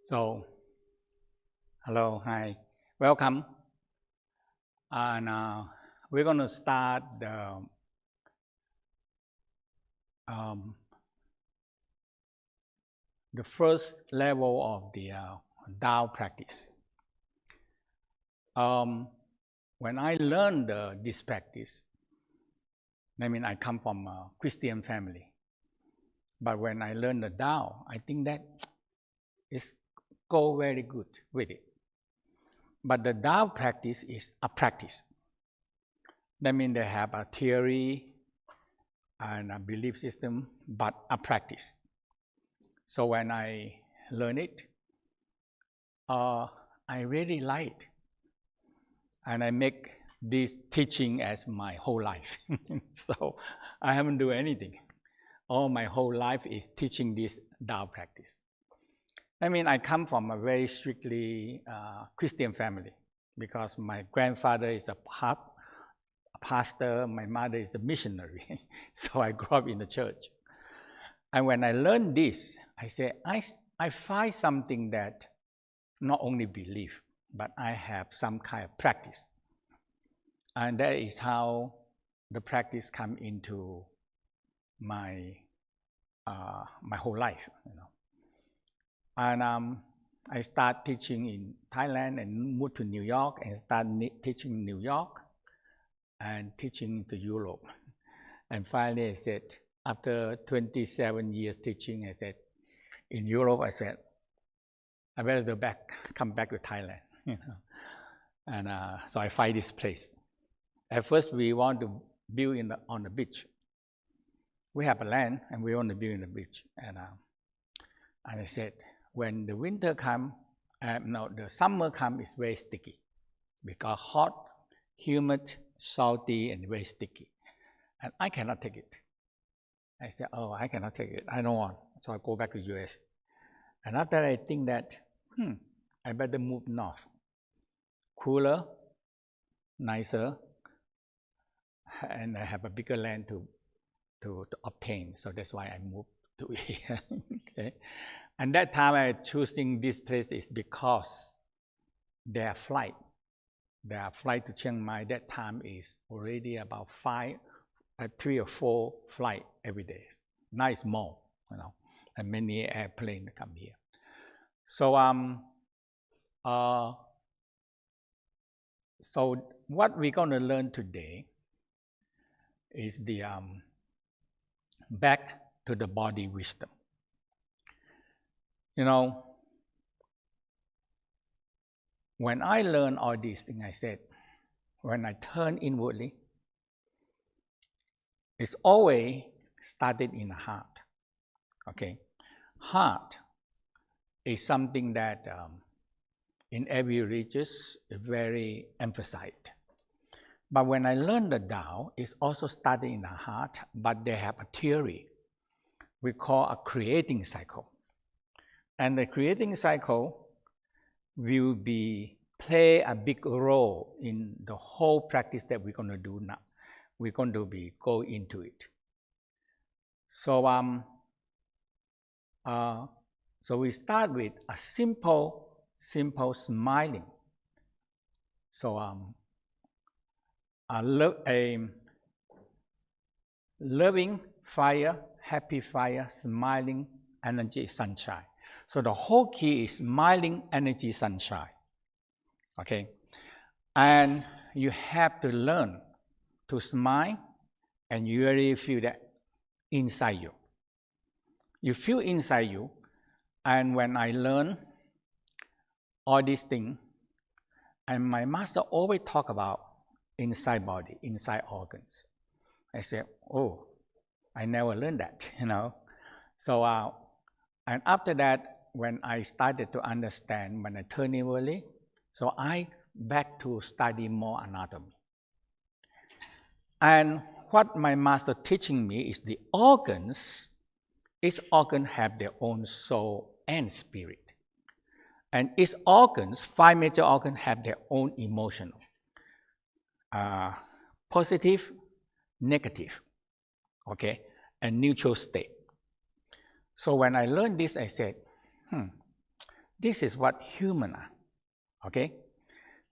So, hello, hi, welcome. And we're going to start the first level of the Tao practice. When I learned this practice, I come from a Christian family. But when I learned the Tao, I think that it's go very good with it. But the Tao practice is a practice. That means they have a theory and a belief system, but a practice. So when I learn it, I really like it. And I make this teaching as my whole life. So I haven't done anything. All my whole life is teaching this Tao practice. I come from a very strictly Christian family because my grandfather is a pastor, my mother is a missionary. So I grew up in the church. And when I learned this, I said, I find something that not only believe, but I have some kind of practice. And that is how the practice come into my whole life. And I start teaching in Thailand and moved to New York and start teaching in New York and teaching to Europe. And finally I said, after 27 years teaching, I said, in Europe, I said, I better come back to Thailand. And so I find this place. At first, we want to build on the beach. We have a land, and we want to build in the beach. And I said, when the winter comes, the summer comes, it's very sticky because hot, humid, salty, and very sticky. And I cannot take it. I said, oh, I cannot take it. I don't want. So I go back to US. And after I think that, I better move north. Cooler, nicer, and I have a bigger land to obtain. So that's why I moved to here. Okay. And that time I choosing this place is because their flight to Chiang Mai, that time is already about 3 or 4 flights every day. Now it's more, and many airplanes come here. So so what we're going to learn today is the back to the body wisdom. When I learned all these things, I said, when I turn inwardly, it's always started in the heart. Okay, heart is something that in every religion is very emphasized. But when I learned the Tao, it's also started in the heart, but they have a theory we call a creating cycle. And the creating cycle will play a big role in the whole practice that we're going to do now. We're going to go into it. So so we start with a simple smiling. So a loving fire, happy fire, smiling energy, sunshine. So the whole key is smiling energy, sunshine. Okay, and you have to learn to smile, and you really feel that inside you. You feel inside you, and when I learn all these things, and my master always talk about inside body, inside organs. I said, oh, I never learned that, So, and after that, when I started to understand, when I turned inwardly, so I back to study more anatomy. And what my master teaching me is the organs, each organ have their own soul and spirit. And each organs, 5 major organs, have their own emotional. Positive, negative, okay, and neutral state. So when I learned this, I said, This is what humans are, okay?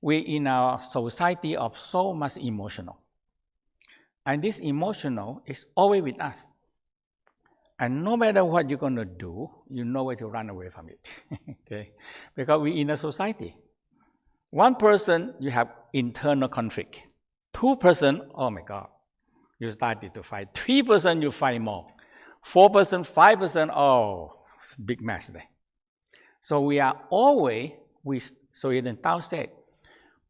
We in our society of so much emotional. And this emotional is always with us. And no matter what you're going to do, you know where to run away from it, okay? Because we in a society. One person, you have internal conflict. 2 person, oh my God, you started to fight. 3 person, you fight more. 4 person, 5 person, oh, big mess there. So we are always, so in the Tao state,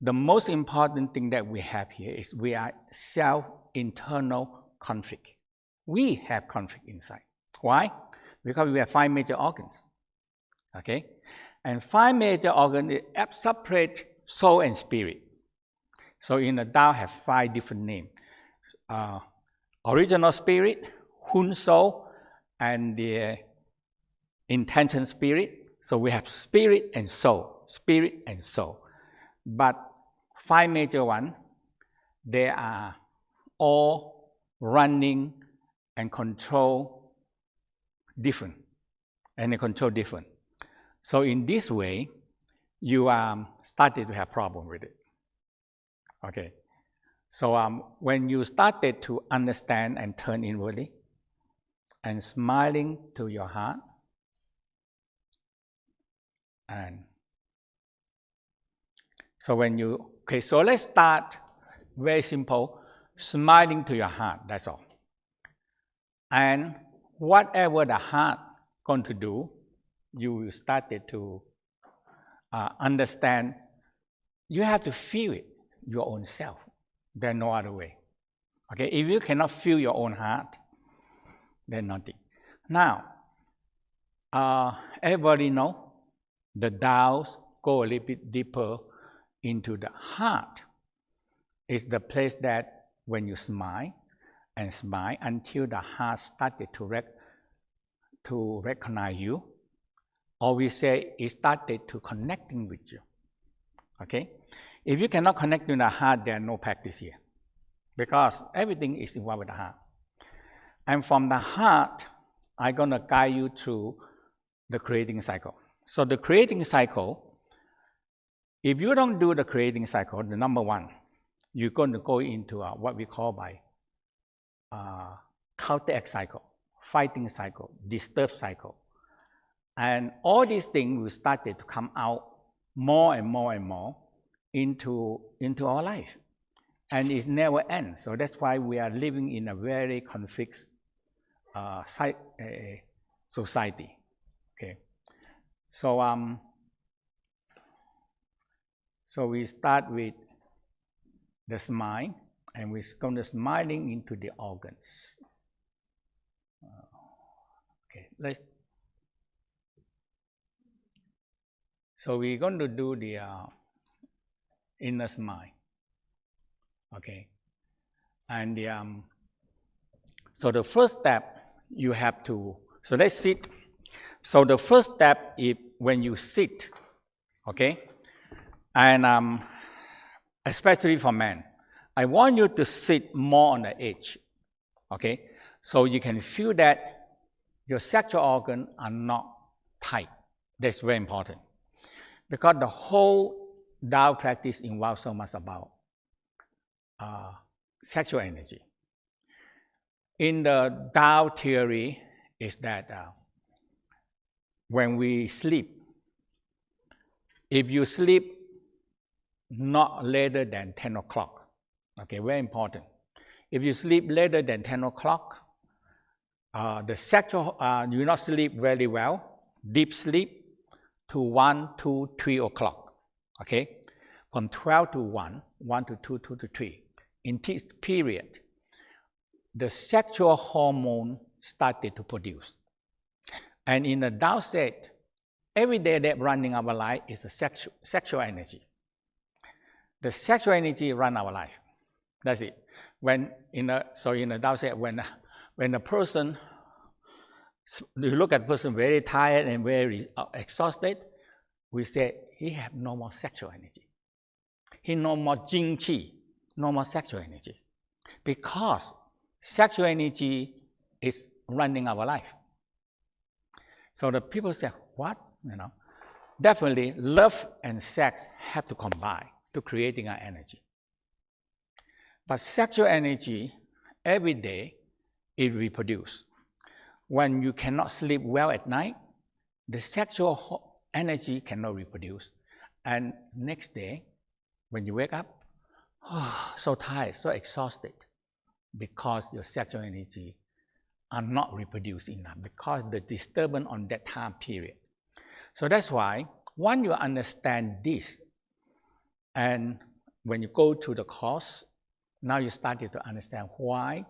the most important thing that we have here is we are self-internal conflict. We have conflict inside. Why? Because we have 5 major organs, okay? And 5 major organs separate soul and spirit. So in the Tao have 5 different names. Original spirit, Hun soul, and the intention spirit. So we have spirit and soul, spirit and soul. But 5 major ones, they are all running and control different, and they control different. So in this way, you started to have problem with it. Okay. So when you started to understand and turn inwardly, and smiling to your heart, and so when you, okay, so let's start very simple, smiling to your heart, that's all. And whatever the heart going to do, you started to understand, you have to feel it, your own self. There's no other way. Okay, if you cannot feel your own heart, then nothing. Now, everybody know the Tao's go a little bit deeper into the heart. It's the place that when you smile and smile until the heart started to recognize you, or we say it started to connecting with you. Okay? If you cannot connect with the heart, there is no practice here, because everything is involved with the heart. And from the heart, I'm going to guide you through the creating cycle. So the creating cycle, if you don't do the creating cycle, the number 1, you're going to go into what we call by counteract cycle, fighting cycle, disturb cycle. And all these things will start to come out more and more and more into our life. And it never ends. So that's why we are living in a very conflict society. Okay. So so we start with the smile, and we're going to smiling into the organs. Okay, so we're going to do the inner smile. Okay, and so the first step you have to, so let's sit. So the first step is when you sit, okay, and especially for men, I want you to sit more on the edge, okay, so you can feel that your sexual organs are not tight. That's very important, because the whole Tao practice involves so much about sexual energy. In the Tao theory is that when we sleep, if you sleep not later than 10 o'clock, okay, very important. If you sleep later than 10 o'clock, the sexual, you will not sleep very well, deep sleep to 1, 2, 3 o'clock, okay? From 12 to 1, 1 to 2, 2 to 3. In this period, the sexual hormone started to produce. And in the Tao state, every day that running our life is a sexual energy. The sexual energy run our life. That's it. When in the Tao state, when a person, you look at a person very tired and very exhausted, we say he have no more sexual energy. He no more jing qi, no more sexual energy, because sexual energy is running our life. So the people say, what? You know, definitely love and sex have to combine to creating our energy. But sexual energy, every day, it reproduces. When you cannot sleep well at night, the sexual energy cannot reproduce. And next day, when you wake up, so tired, so exhausted, because your sexual energy are not reproduced enough, because the disturbance on that time period. So that's why, once you understand this, and when you go to the course, now you started to understand why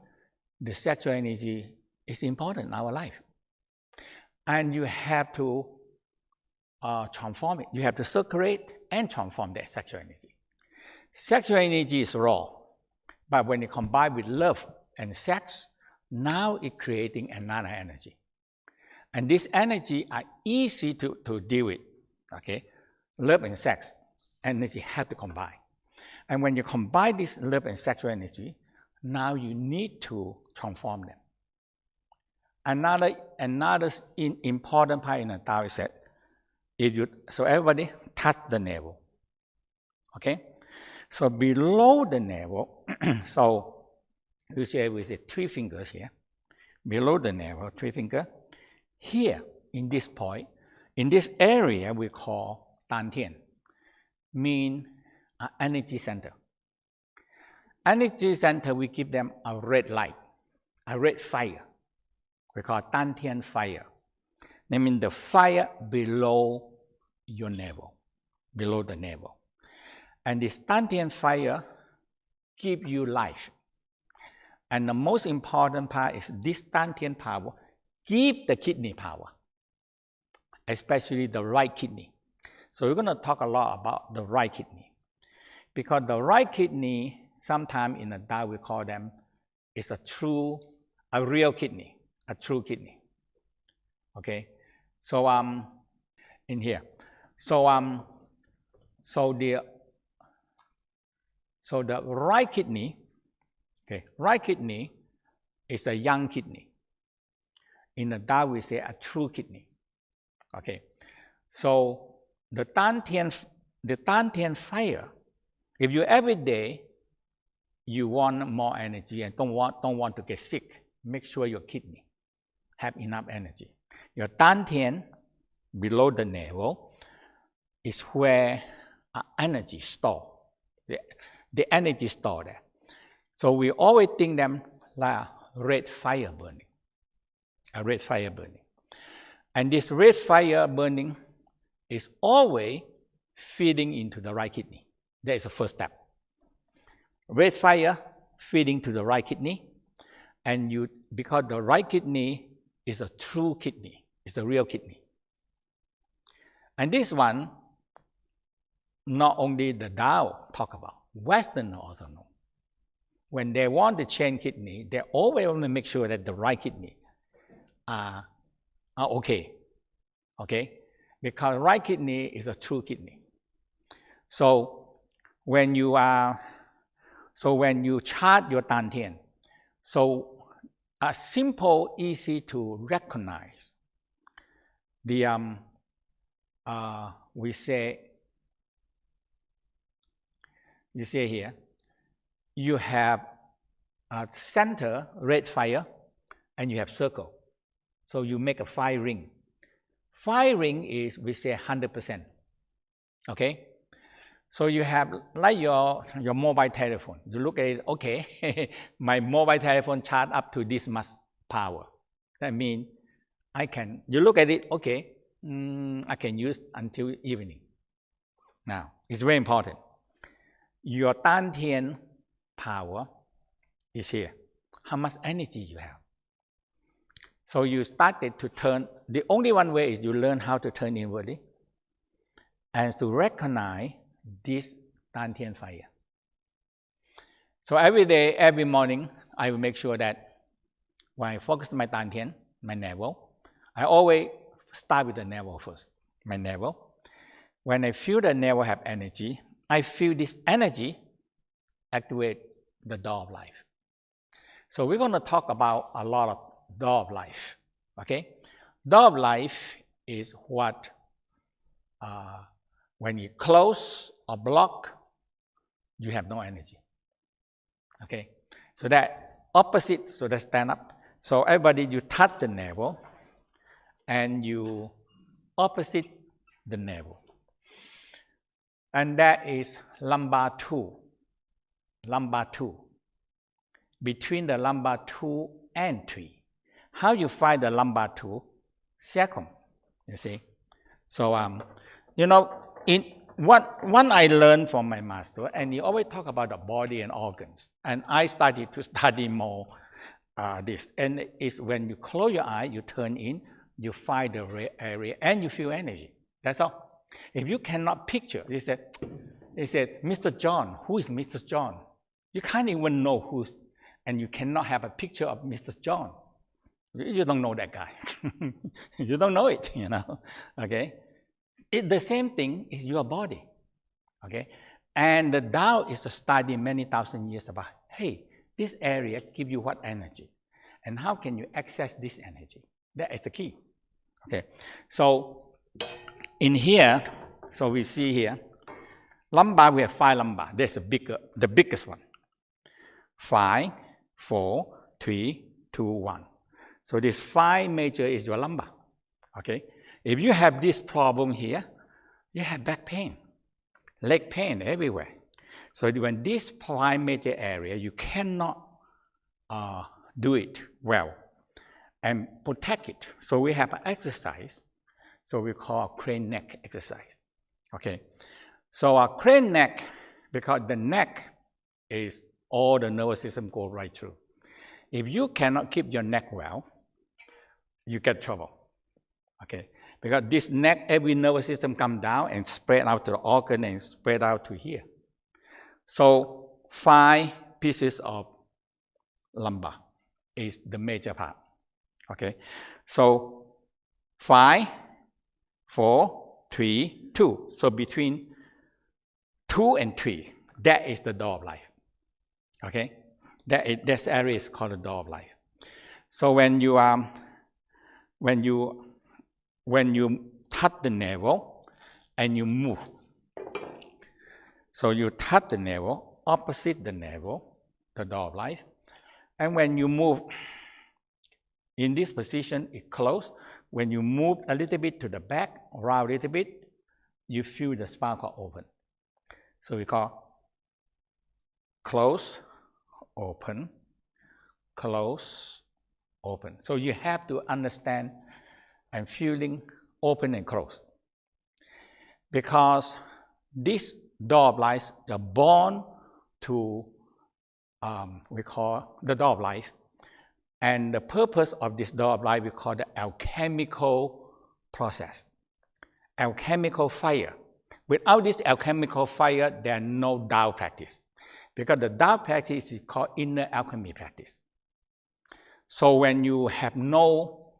the sexual energy is important in our life. And you have to transform it. You have to circulate and transform that sexual energy. Sexual energy is raw, but when it combined with love and sex, now it's creating another energy. And this energy are easy to deal with, okay? Love and sex energy have to combine. And when you combine this love and sexual energy, now you need to transform them. Another important part in the Tao is that so everybody touch the navel, okay? So below the navel, so you see we say 3 fingers here, below the navel, 3 fingers. Here, in this point, in this area we call Dantian, mean energy center. Energy center, we give them a red light, a red fire. We call it Dantian fire. That means the fire below your navel, below the navel. And this Dantian fire gives you life. And the most important part is this Dantian power gives the kidney power, especially the right kidney. So we're going to talk a lot about the right kidney. Because the right kidney, sometimes in the Tao we call them, is a real kidney, a true kidney. Okay? So in here. So the right kidney, okay, right kidney is a young kidney. In the Tao we say a true kidney. Okay. So the Dantian fire, if you every day you want more energy and don't want to get sick, make sure your kidney have enough energy. Your Dantian below the navel is where energy stored. The energy stored there. So we always think them like a red fire burning. A red fire burning. And this red fire burning is always feeding into the right kidney. That is the first step. Red fire feeding to the right kidney, and because the right kidney is a true kidney, it's a real kidney. And this one, not only the Tao talk about, Western also know. When they want to change kidney, they always want to make sure that the right kidney are okay. Okay? Because right kidney is a true kidney. So when you chart your Dantian, so a simple, easy to recognize. We say, you see here, you have a center red fire, and you have circle. So you make a 5 ring. 5 ring is, we say 100%. Okay? So you have like your mobile telephone. You look at it, okay, my mobile telephone charged up to this much power. That means you look at it, okay, I can use until evening. Now, it's very important. Your Dantian power is here. How much energy you have. So you started to turn, the only one way is you learn how to turn inwardly and to recognize this Dantian fire. So every day, every morning, I will make sure that when I focus on my Dantian, my navel, I always start with the navel first, my navel. When I feel the navel have energy, I feel this energy activate the door of life. So we're going to talk about a lot of door of life, okay? Door of life is what when you close or block, you have no energy. Okay, so that opposite, so that stand up. So everybody, you touch the navel and you opposite the navel. And that is lumbar 2. Lumbar 2. Between the lumbar 2 and 3. How you find the lumbar 2? Sacrum, you see. So, you know, in what I learned from my master, and he always talk about the body and organs. And I started to study more this. And it's when you close your eye, you turn in, you find the area, and you feel energy. That's all. If you cannot picture, he said, Mr. John, who is Mr. John? You can't even know who's, and you cannot have a picture of Mr. John. You don't know that guy. You don't know it, you know, okay? The same thing is your body, okay? And the Tao is a study many thousand years about, hey, this area gives you what energy? And how can you access this energy? That is the key, okay? So in here, so we see here, lumbar, we have 5 lumbar. There's the biggest one. 5, 4, 3, 2, 1. So this 5 major is your lumbar, okay? If you have this problem here, you have back pain, leg pain everywhere. So when this 5 major area, you cannot do it well and protect it. So we have an exercise, so we call crane neck exercise, okay? So a crane neck, because the neck is all the nervous system go right through. If you cannot keep your neck well, you get trouble, okay? Because this neck, every nervous system come down and spread out to the organ and spread out to here. So 5 pieces of lumbar is the major part, okay? So 5, 4, 3, 2. So between 2 and 3, that is the door of life, okay? This area is called the door of life. So when you touch the navel and you move, so you touch the navel, opposite the navel, the door of life, and when you move in this position, it closed. When you move a little bit to the back, around a little bit, you feel the spinal cord open. So we call close, open, close, open. So you have to understand and feeling open and close. Because this door of life are born to, we call the door of life. And the purpose of this door of life we call the alchemical process. Alchemical fire. Without this alchemical fire, there are no Tao practice. Because the Tao practice is called inner alchemy practice. So when you have no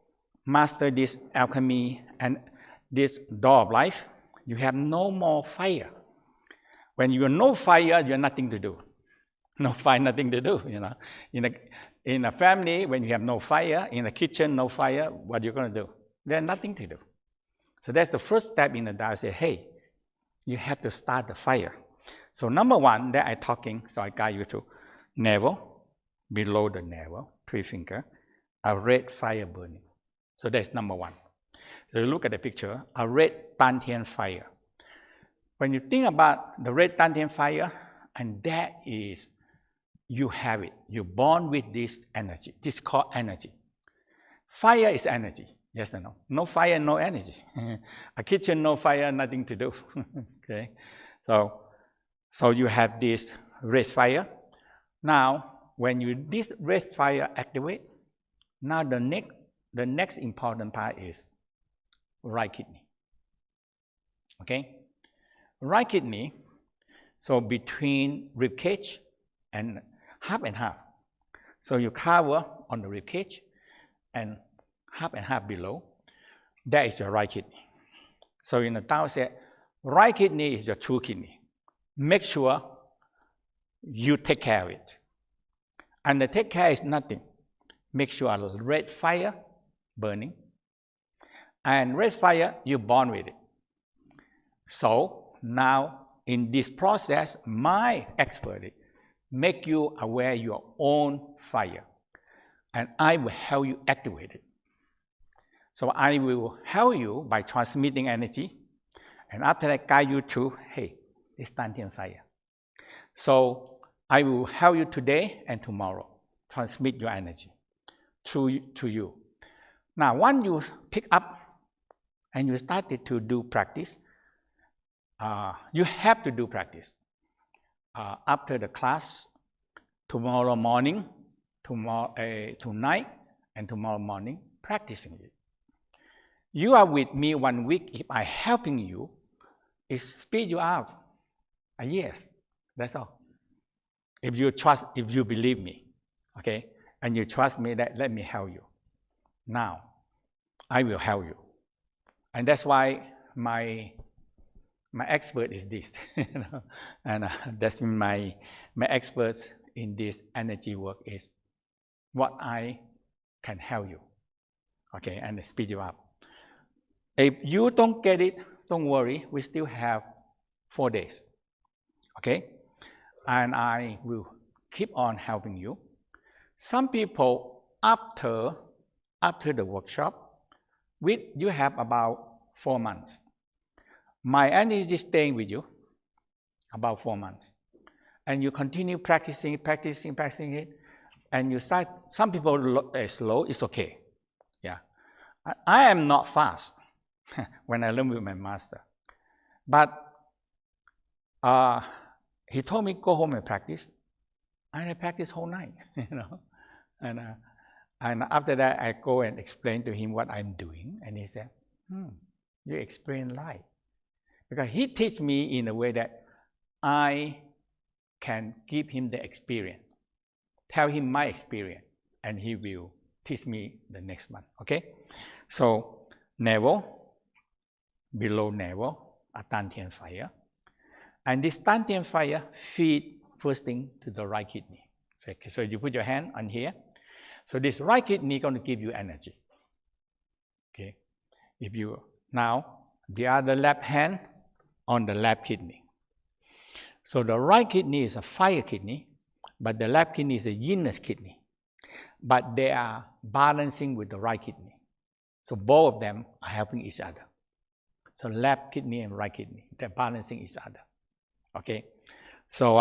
master this alchemy and this door of life, you have no more fire. When you have no fire, you have nothing to do. No fire, nothing to do, you know. In a family, when you have no fire, in the kitchen, no fire, what are you going to do? There's nothing to do. So that's the first step in the Tao, say, hey, you have to start the fire. So number 1, that I'm talking, so I guide you to navel, below the navel, 3 fingers, a red fire burning. So that's number 1. So you look at the picture, a red Dantian fire. When you think about the red Dantian fire, and that is, you have it. You're born with this energy. This is called energy. Fire is energy, yes or no? No fire, no energy. A kitchen, no fire, nothing to do. Okay, so you have this red fire. Now, when this red fire activate, now the next important part is right kidney. Okay, right kidney. So between rib cage and half. So you cover on the rib cage and half below. That is your right kidney. So in the Tao said, right kidney is your true kidney. Make sure you take care of it. And the take care is nothing. Make sure a red fire burning. And red fire, you're born with it. So now in this process, my expert make you aware your own fire, and I will help you activate it. So I will help you by transmitting energy, and after that guide you through, hey, this Dantian fire. So I will help you today and tomorrow, transmit your energy to you. Now, once you pick up and you started to do practice, you have to do practice. After the class, tomorrow morning, tonight, and tomorrow morning, practicing it. You are with me 1 week. If I'm helping you, it speed you out. Yes, that's all. If you trust, if you believe me, okay, and you trust me, that let me help you. Now, I will help you, and that's why my expert is this, and that's my experts in this energy work is what I can help you, okay, and speed you up. If you don't get it, don't worry, we still have 4 days, okay? And I will keep on helping you. Some people, after the workshop, you have about 4 months. My energy is staying with you about 4 months. And you continue practicing it, and you start, some people slow, it's okay. Yeah. I am not fast when I learn with my master. But he told me, go home and practice. And I practice whole night, And after that, I go and explain to him what I'm doing. And he said, you explain life. Because he teach me in a way that I can give him the experience. Tell him my experience. And he will teach me the next one, okay? So, navel, below navel, a Dantian fire. And this Dantian fire feed first thing to the right kidney. Okay, so you put your hand on here. So this right kidney is going to give you energy. Okay. If you now the other left hand on the left kidney. So the right kidney is a fire kidney, but the left kidney is a yin kidney. But they are balancing with the right kidney. So both of them are helping each other. So left kidney and right kidney, they're balancing each other. Okay. So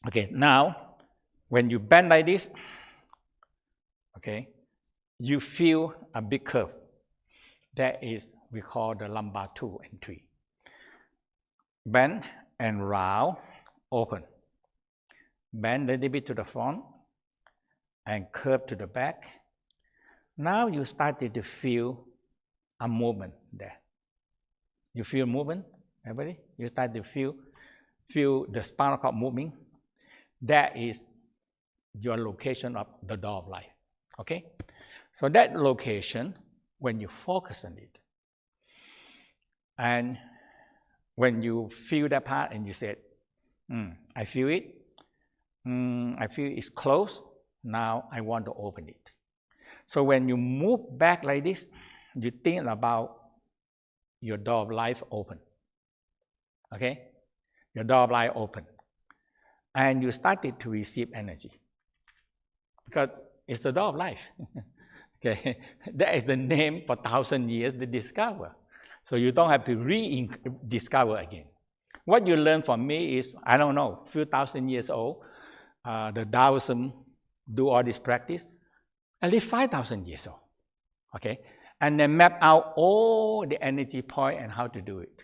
okay, now when you bend like this, okay, you feel a big curve. That is, we call the lumbar 2 and 3. Bend and round, open. Bend a little bit to the front and curve to the back. Now you started to feel a movement there. You feel movement, everybody? You start to feel the spinal cord moving. That is your location of the door of life, okay? So that location, when you focus on it, and when you feel that part and you say, I feel it, I feel it's closed, now I want to open it. So when you move back like this, you think about your door of life open, okay? Your door of life open. And you started to receive energy. Because it's the door of life. Okay, that is the name for 1,000 years they discover. So you don't have to rediscover again. What you learn from me is, I don't know, a few thousand years old, the Taoism do all this practice, at least 5,000 years old. Okay, and they map out all the energy point and how to do it.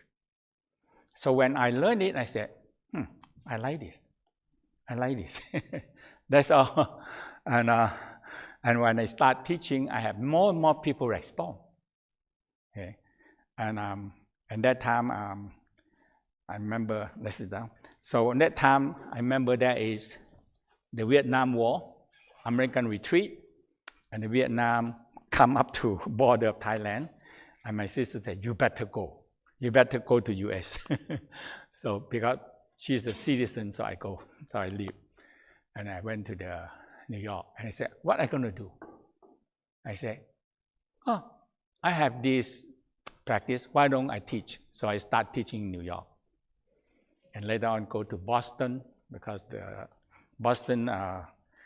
So when I learned it, I said, I like this. I like this. That's all. And when I start teaching, I have more and more people respond. Okay, and that time I remember. Let's sit down. So at that time, I remember there is the Vietnam War, American retreat, and the Vietnam come up to border of Thailand, and my sister said, "You better go. You better go to U.S." So because she's a citizen, so I go. So I leave, and I went to the New York, and I said, "What am I going to do?" I said, "Oh, I have this practice. Why don't I teach? So I start teaching in New York. And later on go to Boston, because the Boston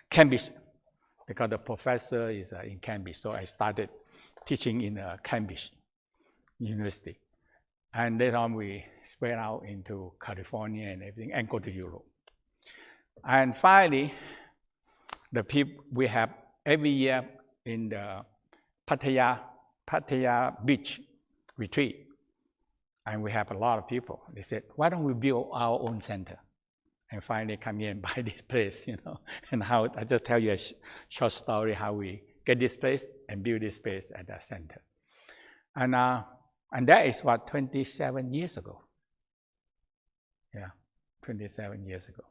Cambridge, because the professor is in Cambridge. So I started teaching in Cambridge University. And later on we spread out into California and everything, and go to Europe. And finally, the people we have every year in the Pattaya Beach retreat, and we have a lot of people. They said, why don't we build our own center? And finally come here and buy this place, you know. And how, I just tell you a short story how we get this place and build this place at the center. And that is what, 27 years ago. Yeah, 27 years ago.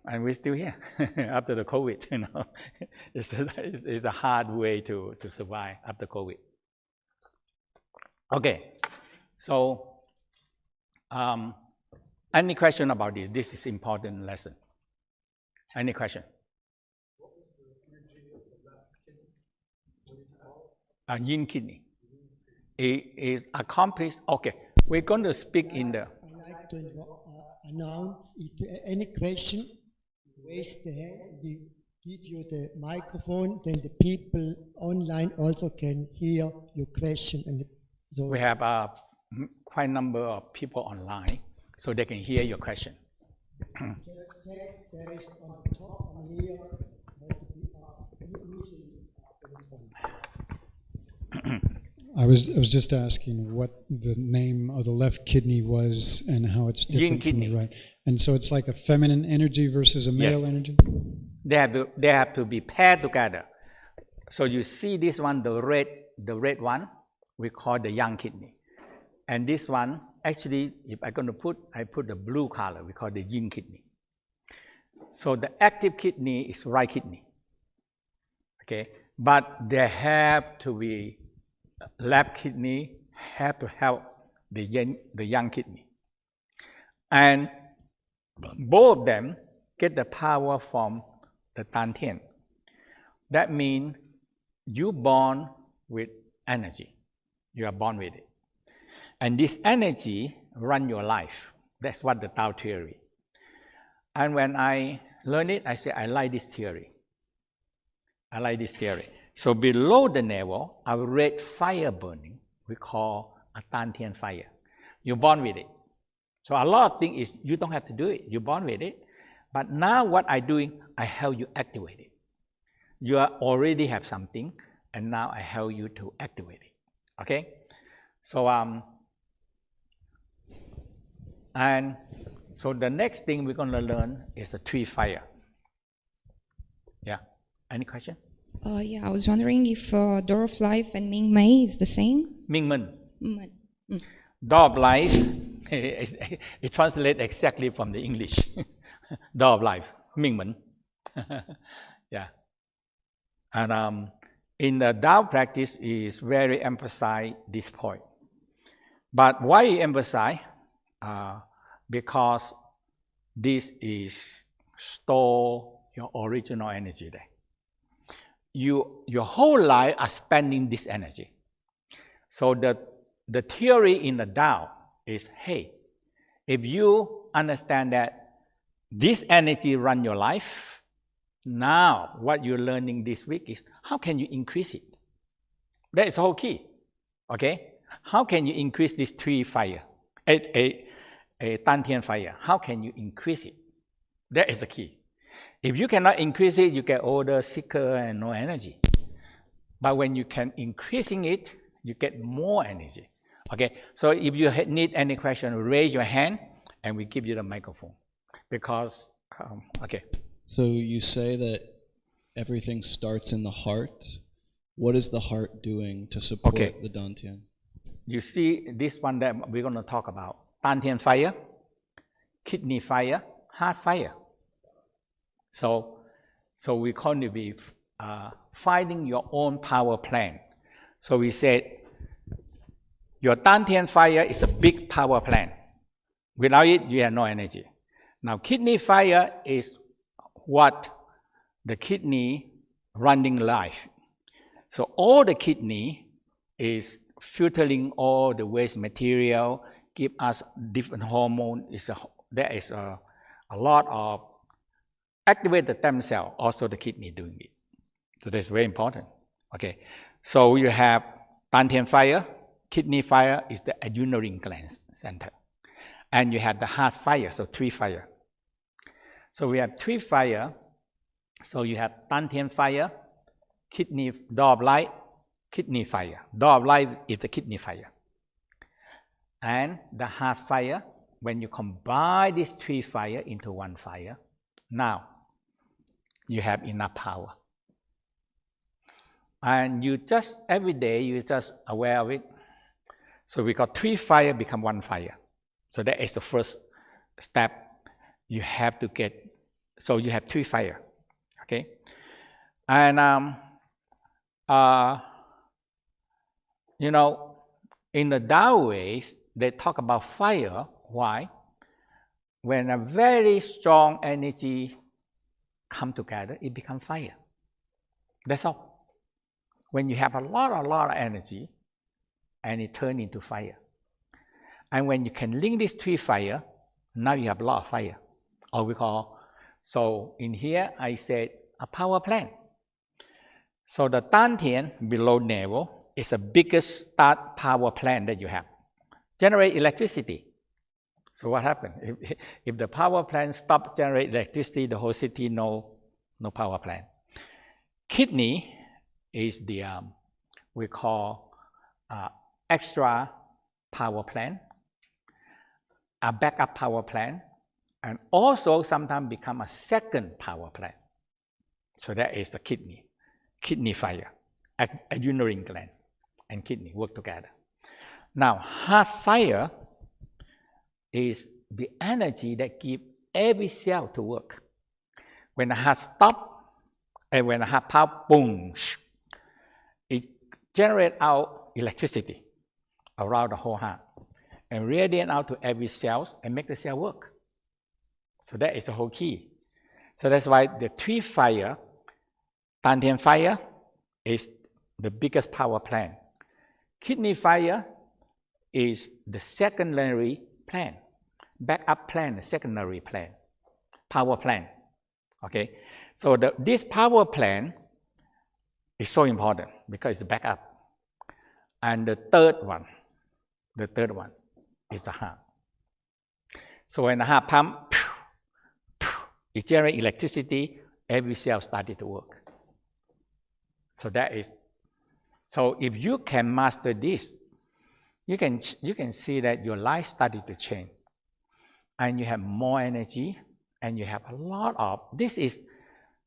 And we're still here after the COVID, you know. It's a hard way to survive after COVID. Okay, so any question about this? This is important lesson. Any question? What was the energy of the left kidney? What do you call it? Yin kidney. It is accomplished. Okay, we're going to speak in the. I'd like to announce if any question, raise the hand. We give you the microphone, then the people online also can hear your question. And so we have quite a number of people online, so they can hear your question. Just check, there is on the top and here, I was just asking what the name of the left kidney was and how it's different from the right. And so it's like a feminine energy versus a male energy? They have to be paired together. So you see this one, the red one, we call the yang kidney. And this one, actually, if I'm going to put the blue color, we call the yin kidney. So the active kidney is right kidney. Okay, but there have to be left kidney have to help the yang kidney. And both of them get the power from the Dantian. That means you born with energy. You are born with it. And this energy run your life. That's what the Tao theory. And when I learned it, I said, I like this theory. I like this theory. So below the navel, our red fire burning, we call a Dantian fire. You're born with it. So a lot of things is you don't have to do it. You're born with it. But now what I'm doing, I help you activate it. You already have something, and now I help you to activate it. Okay? So and so the next thing we're going to learn is the tree fire. Yeah. Any question? Yeah, I was wondering if Door of Life and Ming Mei is the same? Ming Men. Mm. Door of Life, it translates exactly from the English. Door of Life, Ming Men. Yeah. And in the Tao practice is very emphasize this point. But why emphasize? Because this is store your original energy there. Your whole life are spending this energy. So the theory in the Tao is, hey, if you understand that this energy run your life, now what you're learning this week is how can you increase it? That is the whole key. Okay? How can you increase this tree fire? A Dantian fire. How can you increase it? That is the key. If you cannot increase it, you get older, sicker, and no energy. But when you can increasing it, you get more energy. Okay, so if you need any question, raise your hand, and we give you the microphone. Because, okay. So you say that everything starts in the heart. What is the heart doing to support the Dantian? You see this one that we're going to talk about. Dantian fire, kidney fire, heart fire. So we're going to be finding your own power plant. So we said, your Dantian fire is a big power plant. Without it, you have no energy. Now, kidney fire is what the kidney running life. So all the kidney is filtering all the waste material, give us different hormone. There is a lot of activate the stem cell, also the kidney doing it. So that's very important. Okay, so you have Dantian fire, kidney fire is the adrenal gland center. And you have the heart fire, so 3 fire. So we have 3 fire. So you have Dantian fire, kidney, door of light, kidney fire. Door of light is the kidney fire. And the heart fire, when you combine these 3 fire into 1 fire, now you have enough power. And you just, every day, you just aware of it. So we got 3 fire become 1 fire. So that is the first step you have to get. So you have 3 fire, okay? And, you know, in the Tao ways, they talk about fire. Why? When a very strong energy come together, it becomes fire. That's all. When you have a lot of energy, and it turns into fire. And when you can link these 3 fire, now you have a lot of fire. Or we call, so in here I said a power plant. So the Dantian below navel is the biggest power plant that you have. Generate electricity. So what happened? If the power plant stops generating electricity, the whole city no power plant. Kidney is the we call extra power plant, a backup power plant, and also sometimes become a second power plant. So that is the kidney fire, adrenal gland and kidney work together. Now, heart fire is the energy that gives every cell to work. When the heart stops, and when the heart pump, boom, it generates out electricity around the whole heart and radiate out to every cell and make the cell work. So that is the whole key. So that's why the 3 fire, Dantian fire is the biggest power plant. Kidney fire is the secondary plant, backup plant, secondary plant, power plant. Okay, so this power plant is so important because it's backup. And the third one is the heart. So when the heart pump, it generates electricity, every cell started to work. So that is, so if you can master this, you can see that your life started to change. And you have more energy, and you have a lot of, this is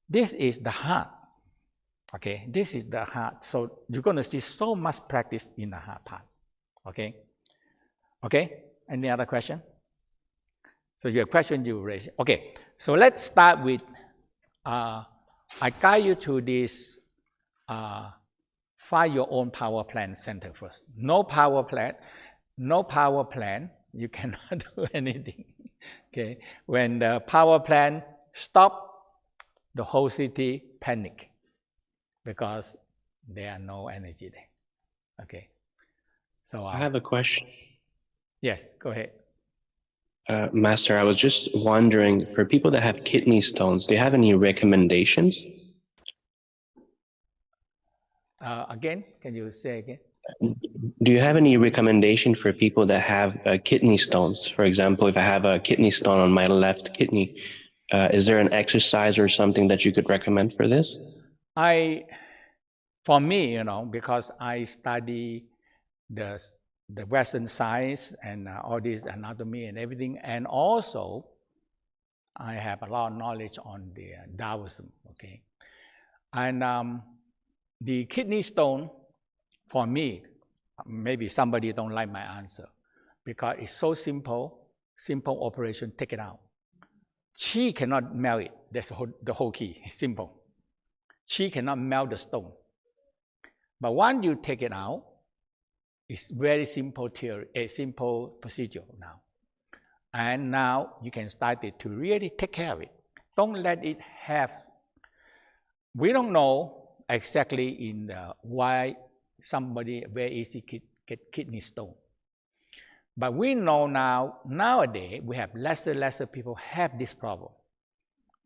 the heart. Okay, this is the heart. So you're going to see so much practice in the heart part. Okay? Okay? Any other question? So your question you raise. Okay, so let's start with, I guide you to this, find your own power plant center first. No power plant, you cannot do anything. Okay, when the power plant stop, the whole city panic because there are no energy there. Okay, so I have a question. Yes, go ahead. Master, I was just wondering, for people that have kidney stones, do you have any recommendations? Again, can you say again? Do you have any recommendation for people that have kidney stones? For example, if I have a kidney stone on my left kidney, is there an exercise or something that you could recommend for this? For me, you know, because I study the Western science and all this anatomy and everything, and also I have a lot of knowledge on the Taoism, okay? And the kidney stone, for me, maybe somebody don't like my answer because it's so simple operation, take it out. Qi cannot melt it, that's the whole key, simple. Qi cannot melt the stone. But once you take it out, it's very simple theory, a simple procedure now. And now you can start it to really take care of it. Don't let it have, we don't know exactly why somebody very easy get get kidney stone. But we know nowadays, we have lesser people have this problem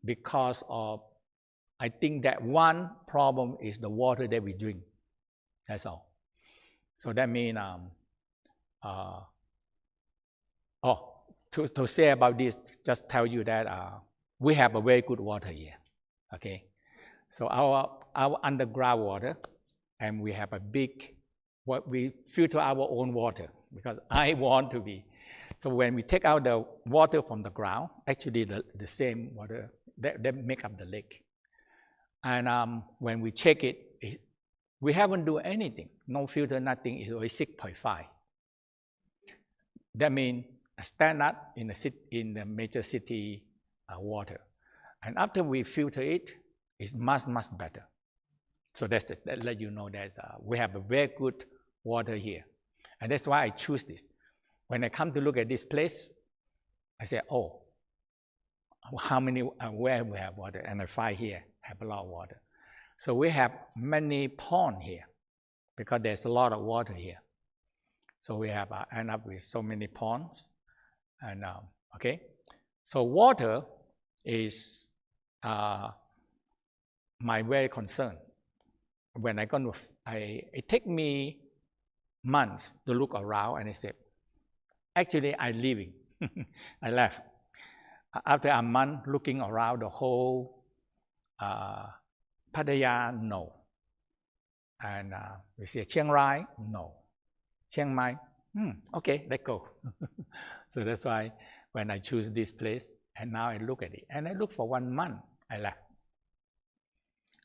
because of, I think that one problem is the water that we drink. That's all. So that means, to say about this, just tell you that we have a very good water here. Okay, so our underground water, and we have a big, what we filter our own water because I want to be. So when we take out the water from the ground, actually the same water that make up the lake. And when we check it, we haven't done anything, no filter, nothing. It's only 6.5. That means a standard in the major city water. And after we filter it, it's much better. So that let you know that we have a very good water here. And that's why I choose this. When I come to look at this place, I say, oh, how many, where we have water? And I find here, have a lot of water. So we have many ponds here because there's a lot of water here. So we have end up with so many ponds. And okay, so water is my very concern. When it take me months to look around, and I said, actually I'm leaving. I left. After a month looking around the whole Pattaya, no. And we say Chiang Rai, no. Chiang Mai, okay, let's go. So that's why when I choose this place, and now I look at it, and I look for 1 month, I left.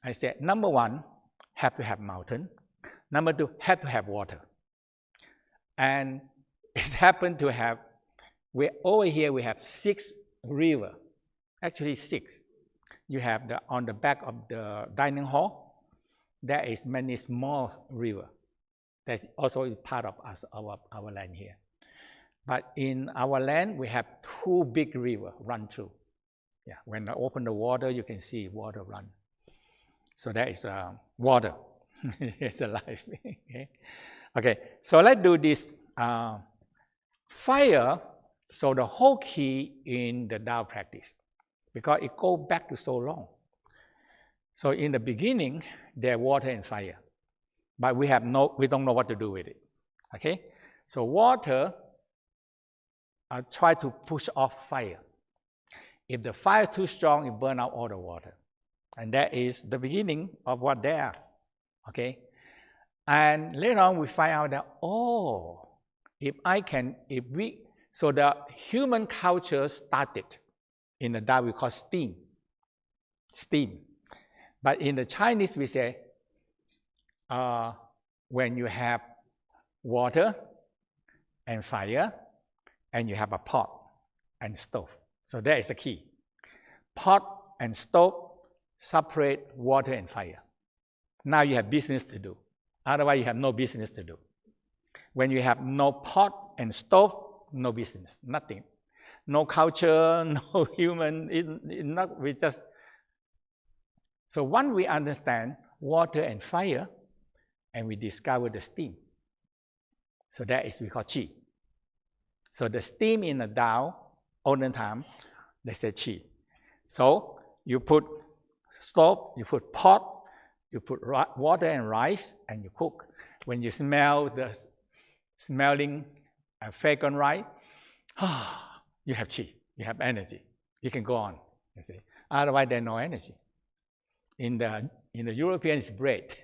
I said, number one, have to have mountain. Number two, have to have water. And it happened to have, over here we have 6 rivers, actually 6. You have on the back of the dining hall, there is many small rivers. That's also part of our land here. But in our land, we have 2 big rivers run through. Yeah, when I open the water, you can see water run. So that is water. It's a life. Okay, so let's do this. Fire, so the whole key in the Tao practice, because it goes back to so long. So in the beginning, there's water and fire, but we don't know what to do with it. Okay, so water try to push off fire. If the fire is too strong, it burns out all the water, and that is the beginning of what they are. Okay, and later on we find out that so the human culture started in the Tao we call steam. But in the Chinese we say, when you have water and fire, and you have a pot and stove. So that is the key. Pot and stove separate water and fire. Now you have business to do. Otherwise you have no business to do. When you have no pot and stove, no business, nothing. No culture, no human, So once we understand water and fire, and we discover the steam. So that is we call Qi. So the steam in the Tao, olden time, they say Qi. So you put stove, you put pot, you put water and rice, and you cook. When you smell the smelling fragrant rice, you have Qi, you have energy. You can go on, you see. Otherwise, there's no energy. In the European, it's bread,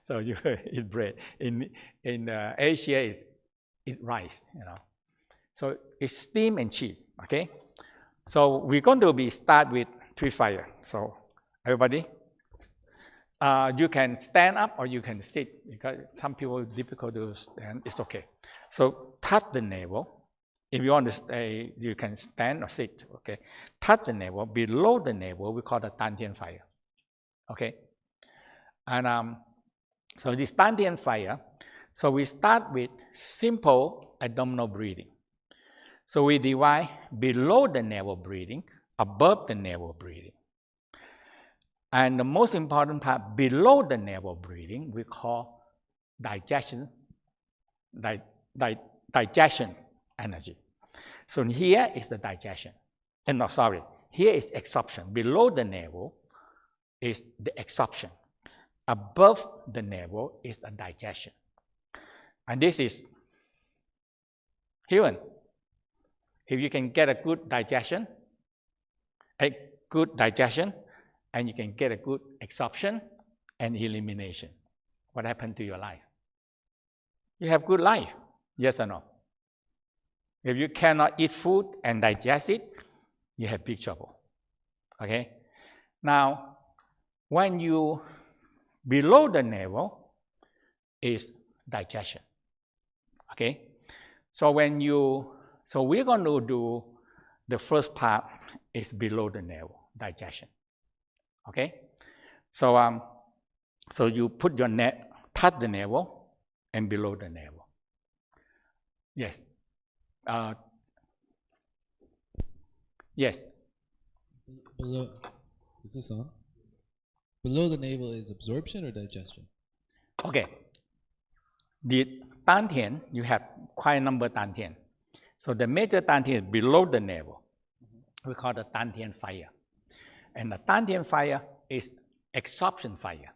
so you eat bread. In Asia, it's rice, So it's steam and Qi, okay? So we're going to start with 3 fire. So everybody, you can stand up or you can sit, because some people it's difficult to stand, it's okay. So touch the navel. If you want to stay, you can stand or sit, okay? Touch the navel. Below the navel, we call the Dantian fire. Okay, and so this Dantian fire, so we start with simple abdominal breathing. So we divide below the navel breathing, above the navel breathing. And the most important part, below the navel breathing, we call digestion digestion energy. So here is the digestion. And no, sorry, here is absorption. Below the navel is the absorption. Above the navel is the digestion. And this is human. If you can get a good digestion, and you can get a good absorption and elimination, what happened to your life? You have good life, yes or no? If you cannot eat food and digest it, you have big trouble, okay? Now, when you below the navel is digestion, okay? So we're going to do the first part is below the navel, digestion, okay? So you put your touch the navel and below the navel. Yes. Yes. Below, is this on? Below the navel is absorption or digestion? Okay. The dantian, you have quite a number of dantian. So the major dantian is below the navel. We call the dantian fire. And the dantian fire is absorption fire.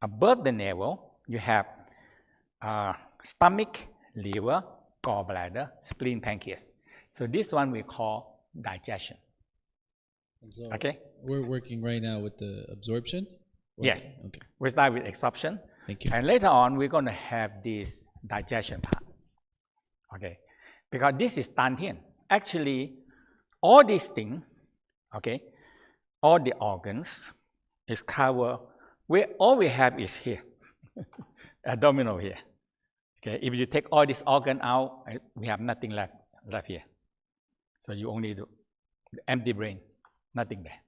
Above the navel, you have stomach, liver, gallbladder, spleen, pancreas. So this one we call digestion. And so okay? We're working right now with the absorption? Yes. Okay. We start with absorption. Thank you. And later on, we're going to have this digestion part. Okay? Because this is dantian. Actually, all these things, okay, all the organs is covered. All we have is here, abdominal here. Okay, if you take all this organ out, we have nothing left here. So you only do the empty brain, nothing there.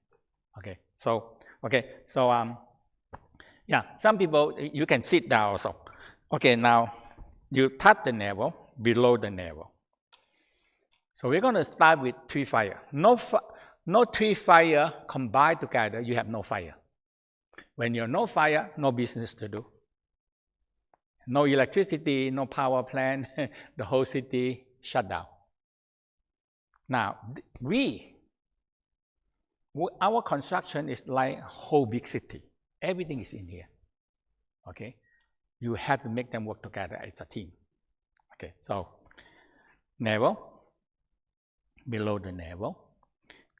Okay, yeah, some people, you can sit down also. Okay, now you touch the navel, below the navel. So we're going to start with three fire. No three fire combined together, you have no fire. When you're no fire, no business to do. No electricity, no power plant, the whole city shut down. Now, our construction is like a whole big city. Everything is in here, okay? You have to make them work together as a team. Okay, so navel, below the navel,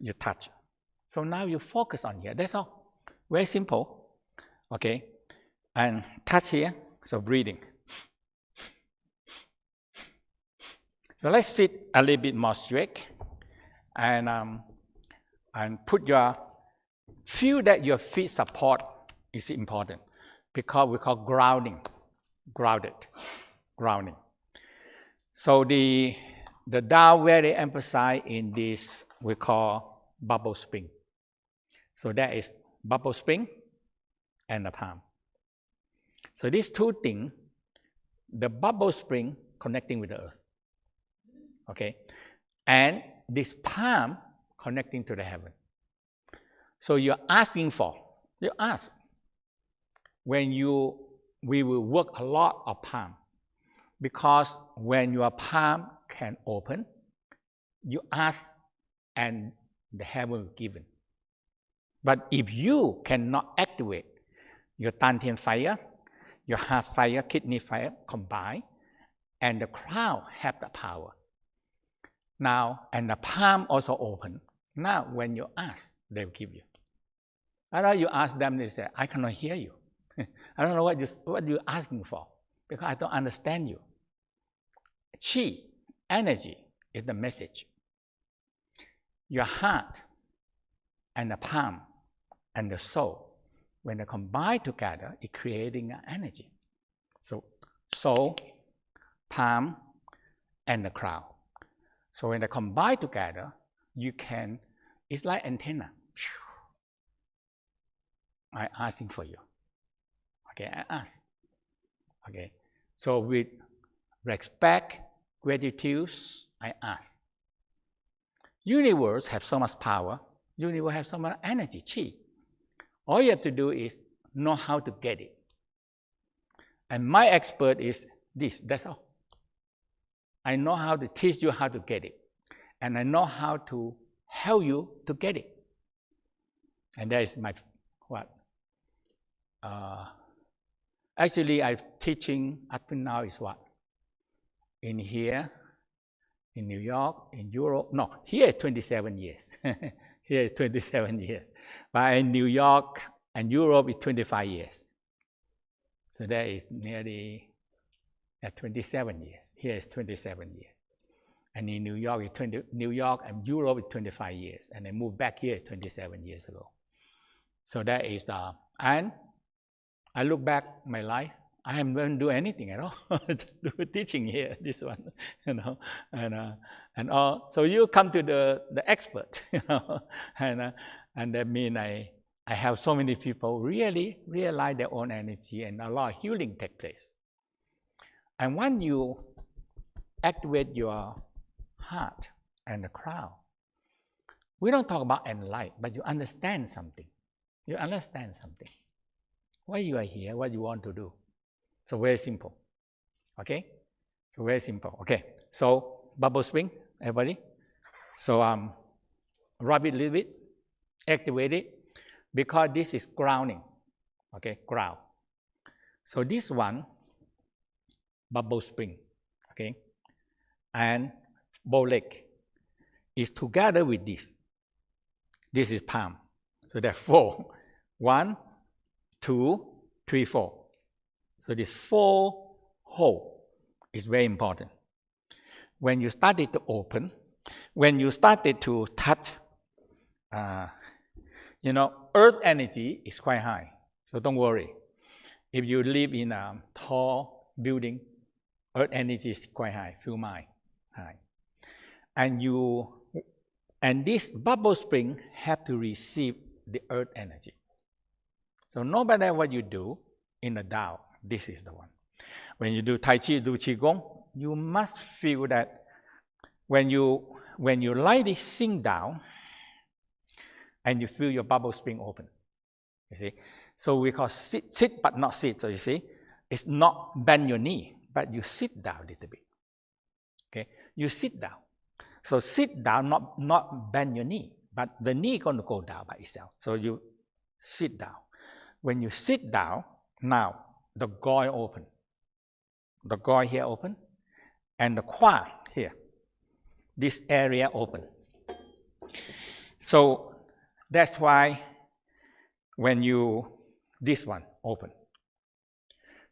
you touch. So now you focus on here, that's all. Very simple, okay? And touch here, so breathing. So let's sit a little bit more straight and feel that your feet support is important because we call grounding. So the Tao very emphasize in this we call bubble spring. So that is bubble spring and the palm. So these two things, the bubble spring connecting with the earth, okay, and this palm connecting to the heaven. So you're asking for, you ask. When we will work a lot of palm, because when your palm can open, you ask and the heaven will give it. But if you cannot activate your dantian fire, your heart fire, kidney fire combined, and the crown have the power. Now, and the palm also open. Now, when you ask, they will give you. Otherwise, you ask them, they say, I cannot hear you. I don't know what you're asking for, because I don't understand you. Qi, energy, is the message. Your heart and the palm and the soul, when they combine together, it's creating an energy. So soul, palm, and the crown. So when they combine together, you can, it's like antenna. I'm asking for you. Okay, I ask. Okay, so with respect, gratitude, I ask. Universe has so much power. Universe has so much energy, qi. All you have to do is know how to get it. And my expert is this, that's all. I know how to teach you how to get it. And I know how to help you to get it. And that is my, what? Actually, I'm teaching up to now is what? In here, in New York, in Europe. No, here is 27 years. Here is 27 years. But in New York and Europe is 25 years. So that is nearly 27 years. Here is 27 years. And in New York, New York and Europe is 25 years. And I moved back here 27 years ago. So that is the, and I look back my life, I haven't do anything at all. Do teaching here, this one, you know, and all. So you come to the expert, you know, and that means I have so many people really realize their own energy, and a lot of healing take place. And when you activate your heart and the crown, we don't talk about enlightenment, but you understand something. You understand something. Why you are here, what you want to do. So very simple. Okay? So very simple. Okay. So bubble spring, everybody. So rub it a little bit, activate it, because this is grounding. Okay, ground. So this one, bubble spring, okay, and bow leg is together with this. This is palm. So there are 4. 1, 2, 3, 4. So this 4 hole is very important. When you started to open, when you started to touch, you know, earth energy is quite high. So don't worry. If you live in a tall building, earth energy is quite high, few miles high. And this bubble spring have to receive the earth energy. So no matter what you do in the Tao, this is the one. When you do Tai Chi, do Qigong, you must feel that when you lightly sink down and you feel your bubble spring open, you see. So we call sit but not sit. So you see, it's not bend your knee, but you sit down a little bit. Okay, you sit down. So sit down, not bend your knee, but the knee is going to go down by itself. So you sit down. When you sit down, now the goi open. The goi here open, and the qua here. This area open. So that's why when this one open.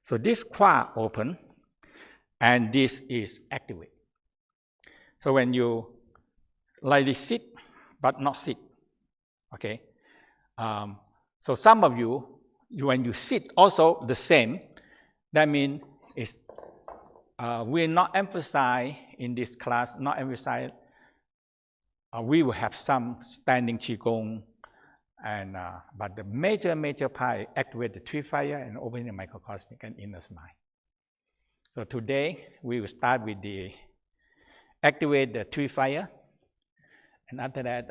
So this qua open, and this is activate. So when you lightly sit, but not sit, okay? So some of you, when you sit, also the same. That means we not emphasize in this class, not emphasize. We will have some standing qigong, and but the major part activate the 3 fire and open the microcosmic and inner mind. So today we will start with the activate the 3 fire, and after that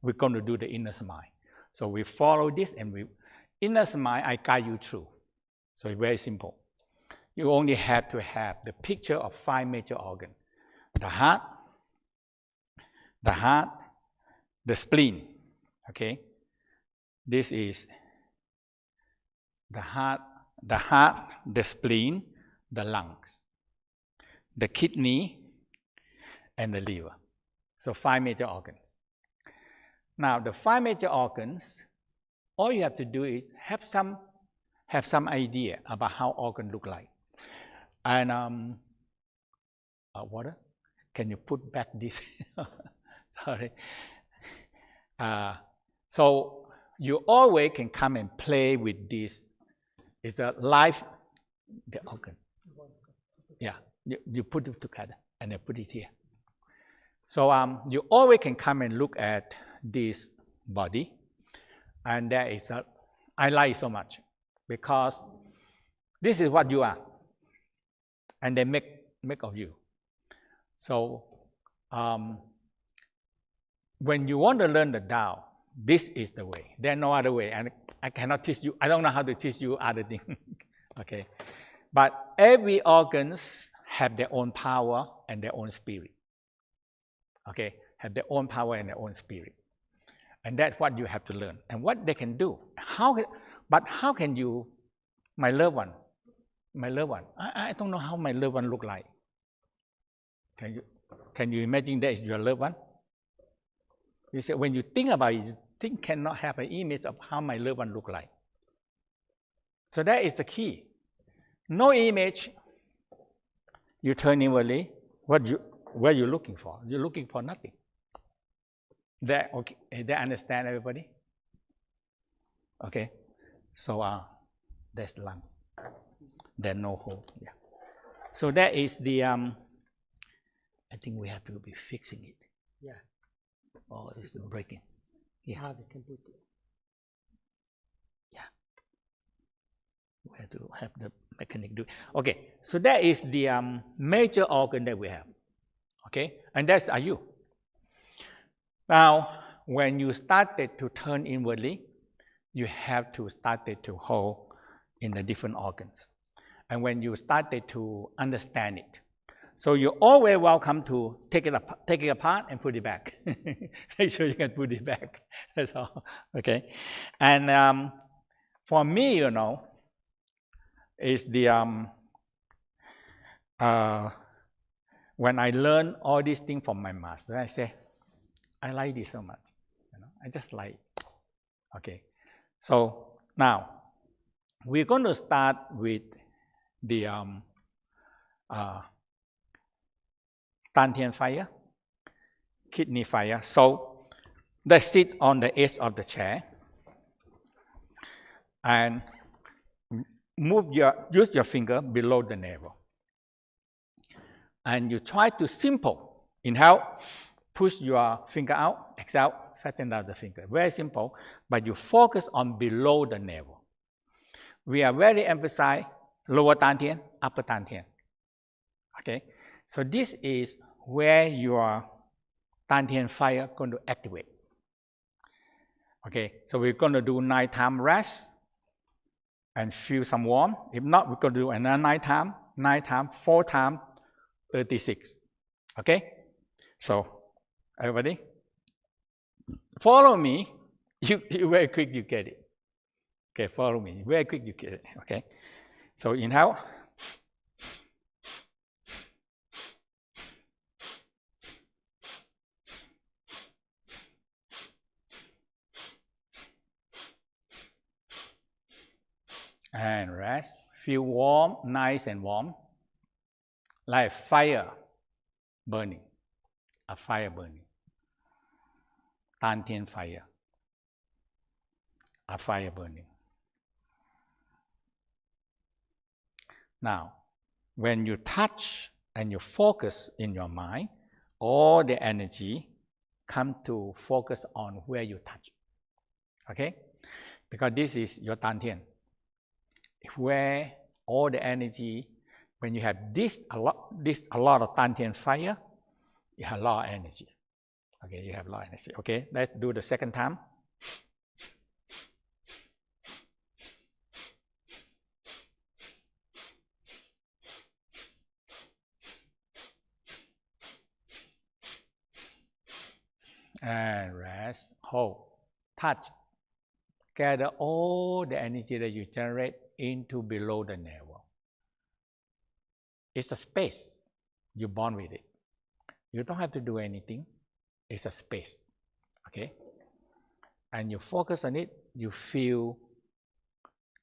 we're going to do the inner mind. So we follow this, and inner mind I guide you through. So it's very simple. You only have to have the picture of 5 major organs: the heart, the spleen. Okay, this is the heart, the spleen, the lungs, the kidney, and the liver. So 5 major organs. Now the 5 major organs, all you have to do is have some idea about how organs look like. And water, can you put back this? Sorry. So you always can come and play with this. It's a live, the organ. Yeah, you put it together and I put it here. So you always can come and look at this body, and there is I like it so much because this is what you are, and they make of you. So when you want to learn the Tao, this is the way. There's no other way, and I cannot teach you. I don't know how to teach you other things. Okay, But every organs have their own power and their own spirit. Okay, have their own power and their own spirit. And that's what you have to learn. And what they can do. But how can you, my loved one, I don't know how my loved one look like. Can you imagine that is your loved one? You say, when you think about it, you cannot have an image of how my loved one look like. So that is the key. No image, you turn inwardly. What are you looking for? You're looking for nothing. That okay? They understand everybody? Okay. So there's lung. There's no hole. Yeah. So that is the I think we have to be fixing it. Yeah. Or is it breaking? Yeah. We can put it. Yeah. We have to have the mechanic do it. Okay. So that is the major organ that we have. Okay. And that's are you. Now, when you started to turn inwardly, you have to start to hold in the different organs. And when you started to understand it, so you're always welcome to take it apart and put it back. Make sure you can put it back. That's all. Okay. And for me, you know, is the when I learn all these things from my master, I say, I like this so much. You know, I just like it. Okay. So now we're going to start with the Dantian fire, kidney fire. So let's sit on the edge of the chair and use your finger below the navel. And you try to simple. Inhale, push your finger out, exhale, flatten out the finger. Very simple, but you focus on below the navel. We are very emphasize lower dantian, upper dantian. Okay, so this is where your dantian fire going to activate. Okay, so we're going to do 9 times rest and feel some warm. If not, we're going to do another 9 times, 4 times, 36. Okay, so everybody, follow me. You very quick you get it. Okay, follow me. Very quick you get it. Okay, so inhale. And rest. Feel warm, nice and warm. Like fire burning. A fire burning. Dantian fire. A fire burning. Now, when you touch and you focus in your mind, all the energy come to focus on where you touch. Okay? Because this is your Dantian. Where all the energy, when you have a lot of Dantian fire, you have a lot of energy. Okay, you have a lot of energy. Okay, let's do the second time. And rest, hold, touch. Gather all the energy that you generate into below the navel. It's a space. You're born with it. You don't have to do anything. It's a space. Okay? And you focus on it, you feel,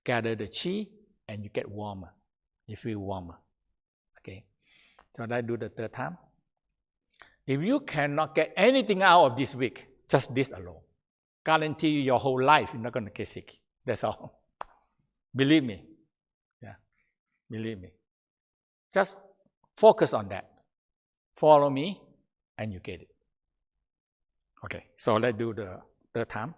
gather the chi, and you get warmer. You feel warmer. Okay? So let's do the third time. If you cannot get anything out of this week, just this alone, guarantee you your whole life you're not going to get sick. That's all. Believe me. Yeah. Believe me. Just focus on that. Follow me and you get it. Okay, so let's do the third time.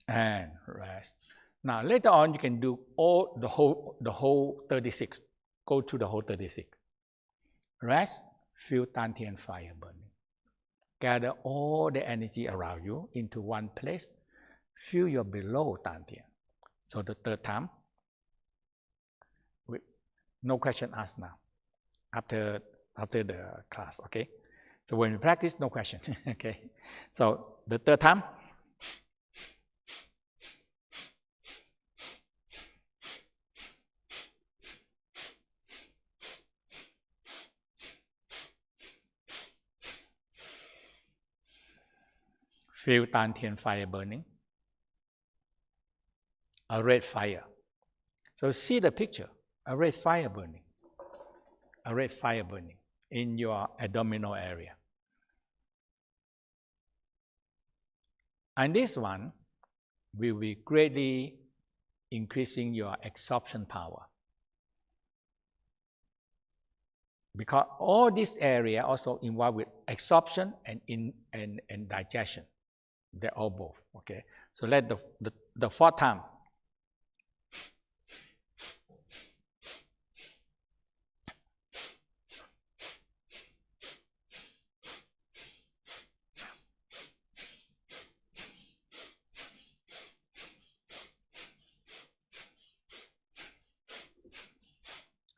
And rest. Now later on you can do all the whole 36. Go to the whole 36. Rest, feel Dantian fire burning. Gather all the energy around you into one place. Feel your below Dantian. So the third time, no question asked now, after the class, okay? So when we practice, no question, okay? So the third time, feel Dantian fire burning, a red fire. So see the picture, a red fire burning, a red fire burning in your abdominal area. And this one will be greatly increasing your absorption power. Because all this area also involved with absorption and digestion. They're all both, okay? So let the fourth time.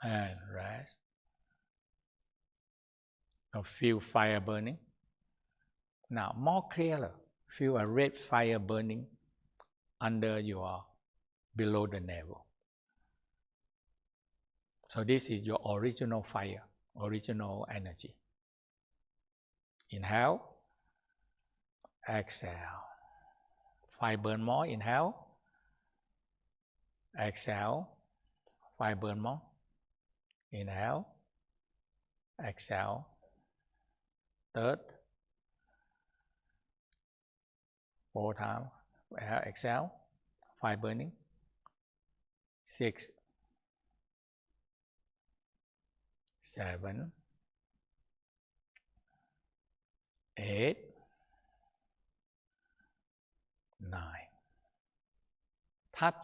And rest. Now feel fire burning. Now more clearer, feel a red fire burning under your, below the navel. So this is your original fire, original energy. Inhale, exhale. Fire burn more, inhale, exhale. Fire burn more. Inhale, exhale. Third, fourth time, exhale, fire burning. 6, 7, 8, 9. Touch,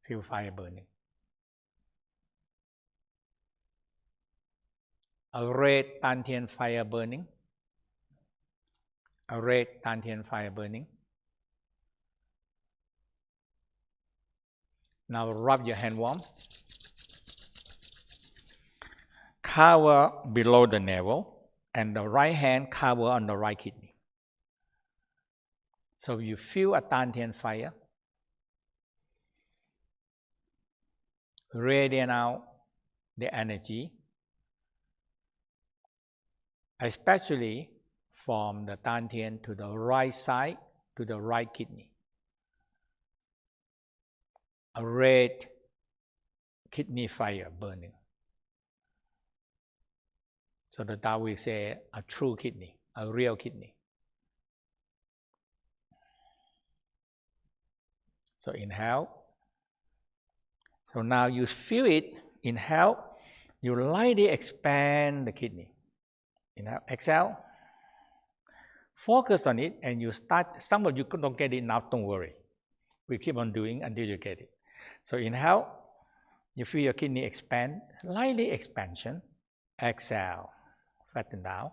feel fire burning. A red Dantian fire burning. A red Dantian fire burning. Now rub your hand warm. Cover below the navel and the right hand cover on the right kidney. So you feel a Dantian fire. Radiate out the energy, especially from the Dantian to the right side, to the right kidney. A red kidney fire burning. So the Tao will say a true kidney, a real kidney. So inhale. So now you feel it, inhale, you lightly expand the kidney. Inhale, exhale. Focus on it and you start, some of you don't get it now, don't worry. We keep on doing until you get it. So inhale, you feel your kidney expand, lightly expansion. Exhale, flatten down.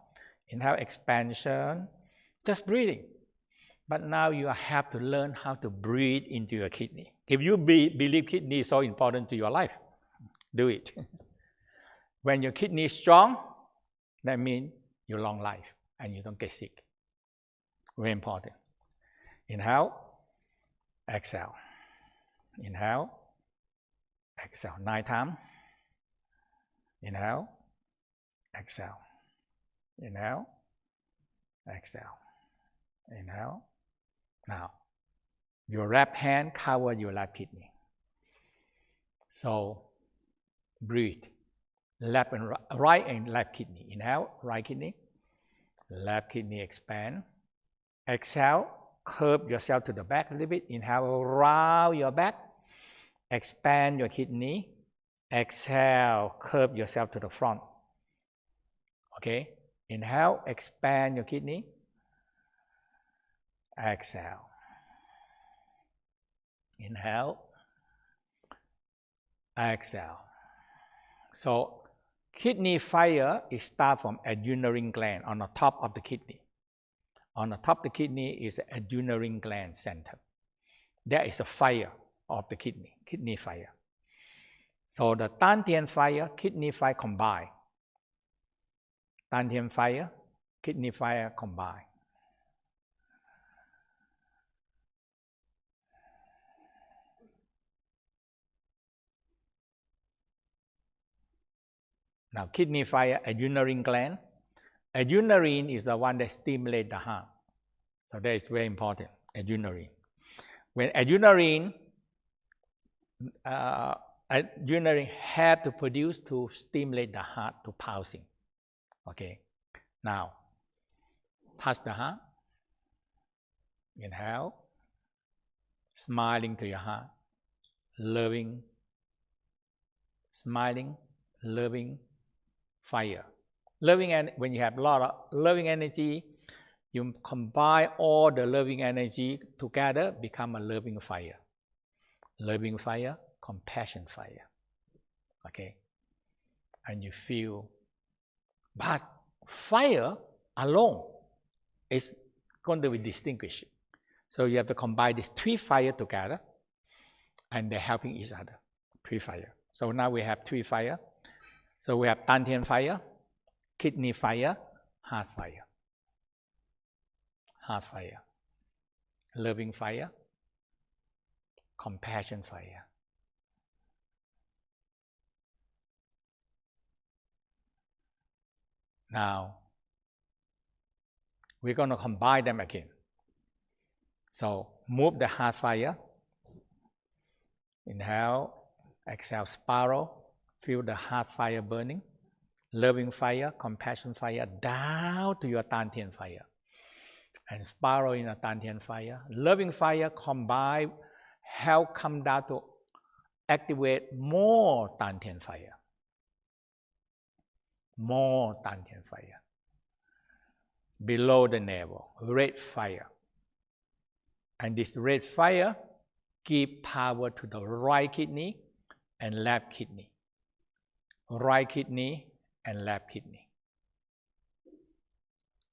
Inhale, expansion, just breathing. But now you have to learn how to breathe into your kidney. If you believe kidney is so important to your life, do it. When your kidney is strong, that means your long life and you don't get sick. Very important. Inhale, exhale. Inhale, exhale. 9 times. Inhale, exhale. Inhale, exhale. Inhale. Now, your left hand cover your left kidney. So, breathe. Left and right and left kidney. Inhale, right kidney. Left kidney expand. Exhale, curve yourself to the back a little bit. Inhale, round your back. Expand your kidney. Exhale, curve yourself to the front. Okay? Inhale, expand your kidney. Exhale. Inhale. Exhale. So Kidney fire is start from adrenal gland on the top of the kidney. On the top of the kidney is the adrenal gland center. That is the fire of the kidney fire. So the Dantian fire, kidney fire combine. Dantian fire, kidney fire combine. Now kidney fire, adrenal gland. Adrenaline is the one that stimulates the heart. So that is very important, adrenaline. When adrenaline have to produce to stimulate the heart to pulsing. Okay, now touch the heart. Inhale, smiling to your heart, loving, smiling, loving fire. Loving, and when you have a lot of loving energy, you combine all the loving energy together, become a loving fire. Loving fire, compassion fire. Okay, and you feel. But fire alone is going to be distinguished. So you have to combine these three fire together, and they're helping each other. Three fire. So now we have three fire. So we have Dantian fire, kidney fire, heart fire. Heart fire. Loving fire, compassion fire. Now, we're going to combine them again. So, move the heart fire. Inhale, exhale, spiral. Feel the heart fire burning. Loving fire, compassion fire, down to your Dantian fire. And spiral in a Dantian fire. Loving fire combine, help come down to activate more Dantian fire. More Dantian fire. Below the navel, red fire. And this red fire give power to the right kidney and left kidney. Right kidney and left kidney.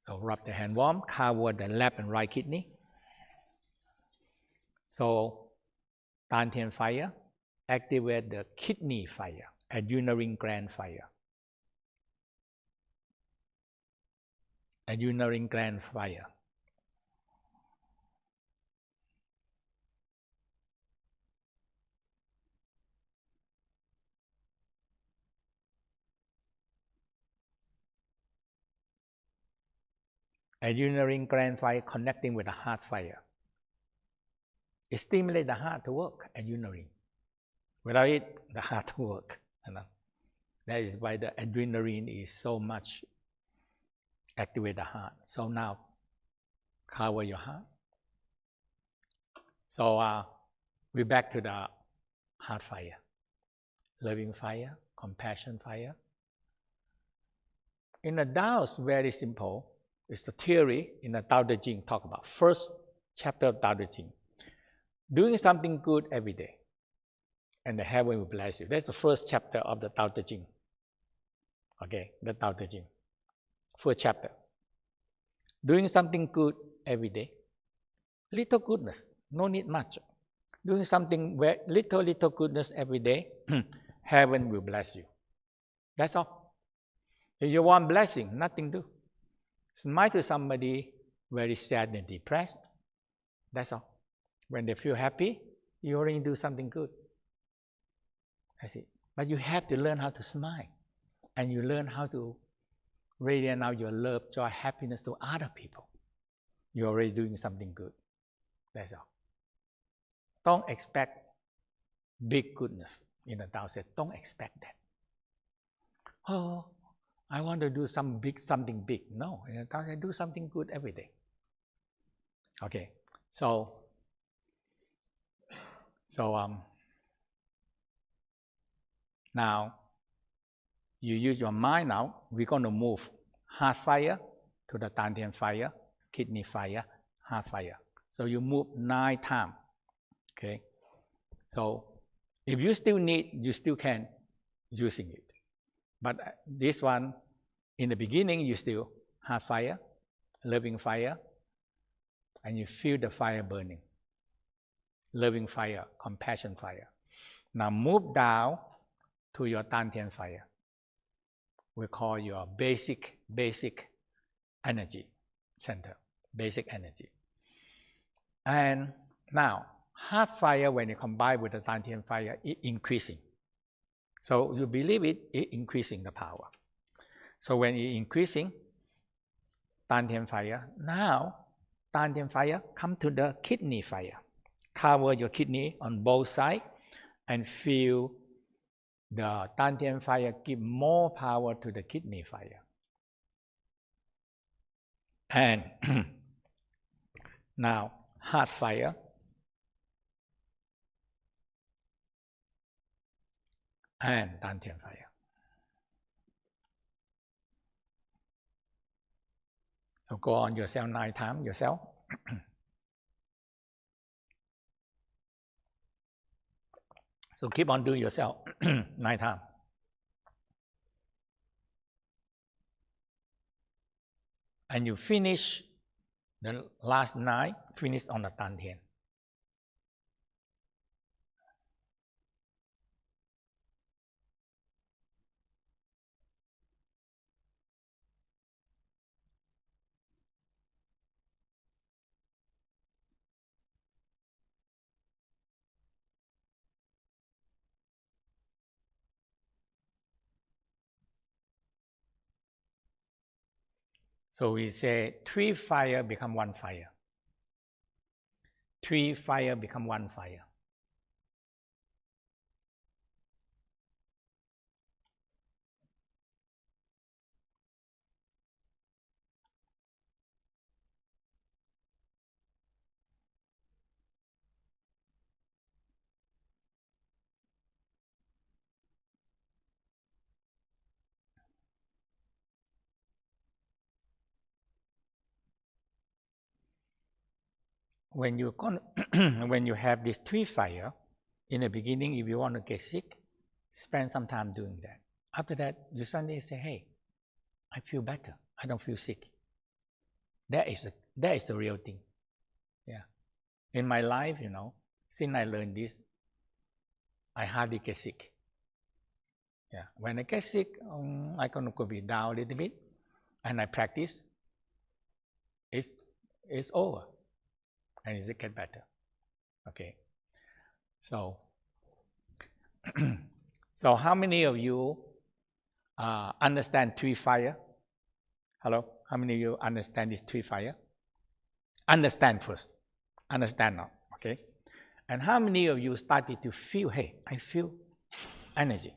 So rub the hand warm, cover the left and right kidney. So Dantian fire activate the kidney fire, adrenal gland fire. Adrenal gland fire. Adrenal gland fire connecting with the heart fire. It stimulates the heart to work, adrenaline. Without it, the heart to work. That is why the adrenaline is so much activate the heart. So now, cover your heart. So we're back to the heart fire. Loving fire, compassion fire. In the Tao, it's very simple. It's the theory in the Tao Te Ching talk about. First chapter of Tao Te Ching. Doing something good every day, and the heaven will bless you. That's the first chapter of the Tao Te Ching. Okay, the Tao Te Ching. First chapter. Doing something good every day. Little goodness, no need much. Doing something little goodness every day, heaven will bless you. That's all. If you want blessing, nothing do. Smile to somebody very sad and depressed. That's all. When they feel happy, you already do something good. That's it. But you have to learn how to smile. And you learn how to radiate out your love, joy, happiness to other people. You're already doing something good. That's all. Don't expect big goodness. In the Tao said, don't expect that. Oh, I want to do something big. No, in the Tao said, do something good every day. Okay, so now you use your mind now. We're going to move heart fire to the Dantian fire, kidney fire, heart fire. So you move 9 times. Okay. So if you still need, you still can using it. But this one, in the beginning, you still have fire, loving fire, and you feel the fire burning. Loving fire, compassion fire. Now move down to your Dantian fire. We call your basic energy center, basic energy. And now, heart fire, when you combine with the Dantian fire, it increasing. So you believe it increasing the power. So when it increasing, Dantian fire, now Dantian fire come to the kidney fire. Cover your kidney on both sides and feel the Dantian fire give more power to the kidney fire. And now heart fire. And Dantian fire. So go on yourself 9 times yourself. So keep on doing yourself 9 times. And you finish the last 9, finish on the Dantian. So we say 3 fire become 1 fire. 3 fire become 1 fire. When you when you have this 3 fire, in the beginning, if you want to get sick, spend some time doing that. After that, you suddenly say, hey, I feel better. I don't feel sick. That is the real thing. Yeah. In my life, since I learned this, I hardly get sick. Yeah. When I get sick, I can go be down a little bit, and I practice. It's over. And it get better. Okay. So, so how many of you understand 3 fire? Hello? How many of you understand this 3 fire? Understand first. Understand now. Okay. And how many of you started to feel, hey, I feel energy.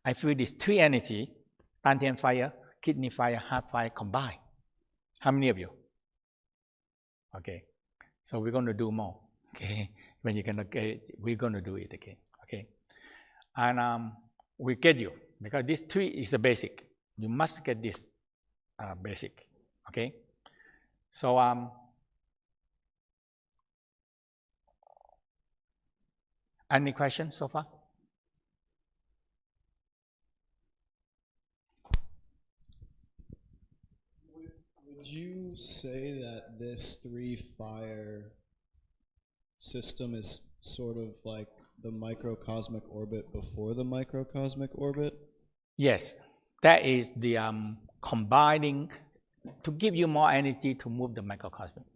I feel this 3 energy, Dantian fire, kidney fire, heart fire combined. How many of you? Okay. So we're going to do more, okay? When you can get it, we're going to do it again, okay? And we get you, because this 3 is the basic. You must get this basic, okay? So any questions so far? Would you say that this 3 fire system is sort of like the microcosmic orbit before the microcosmic orbit? Yes, that is the combining to give you more energy to move the microcosmic.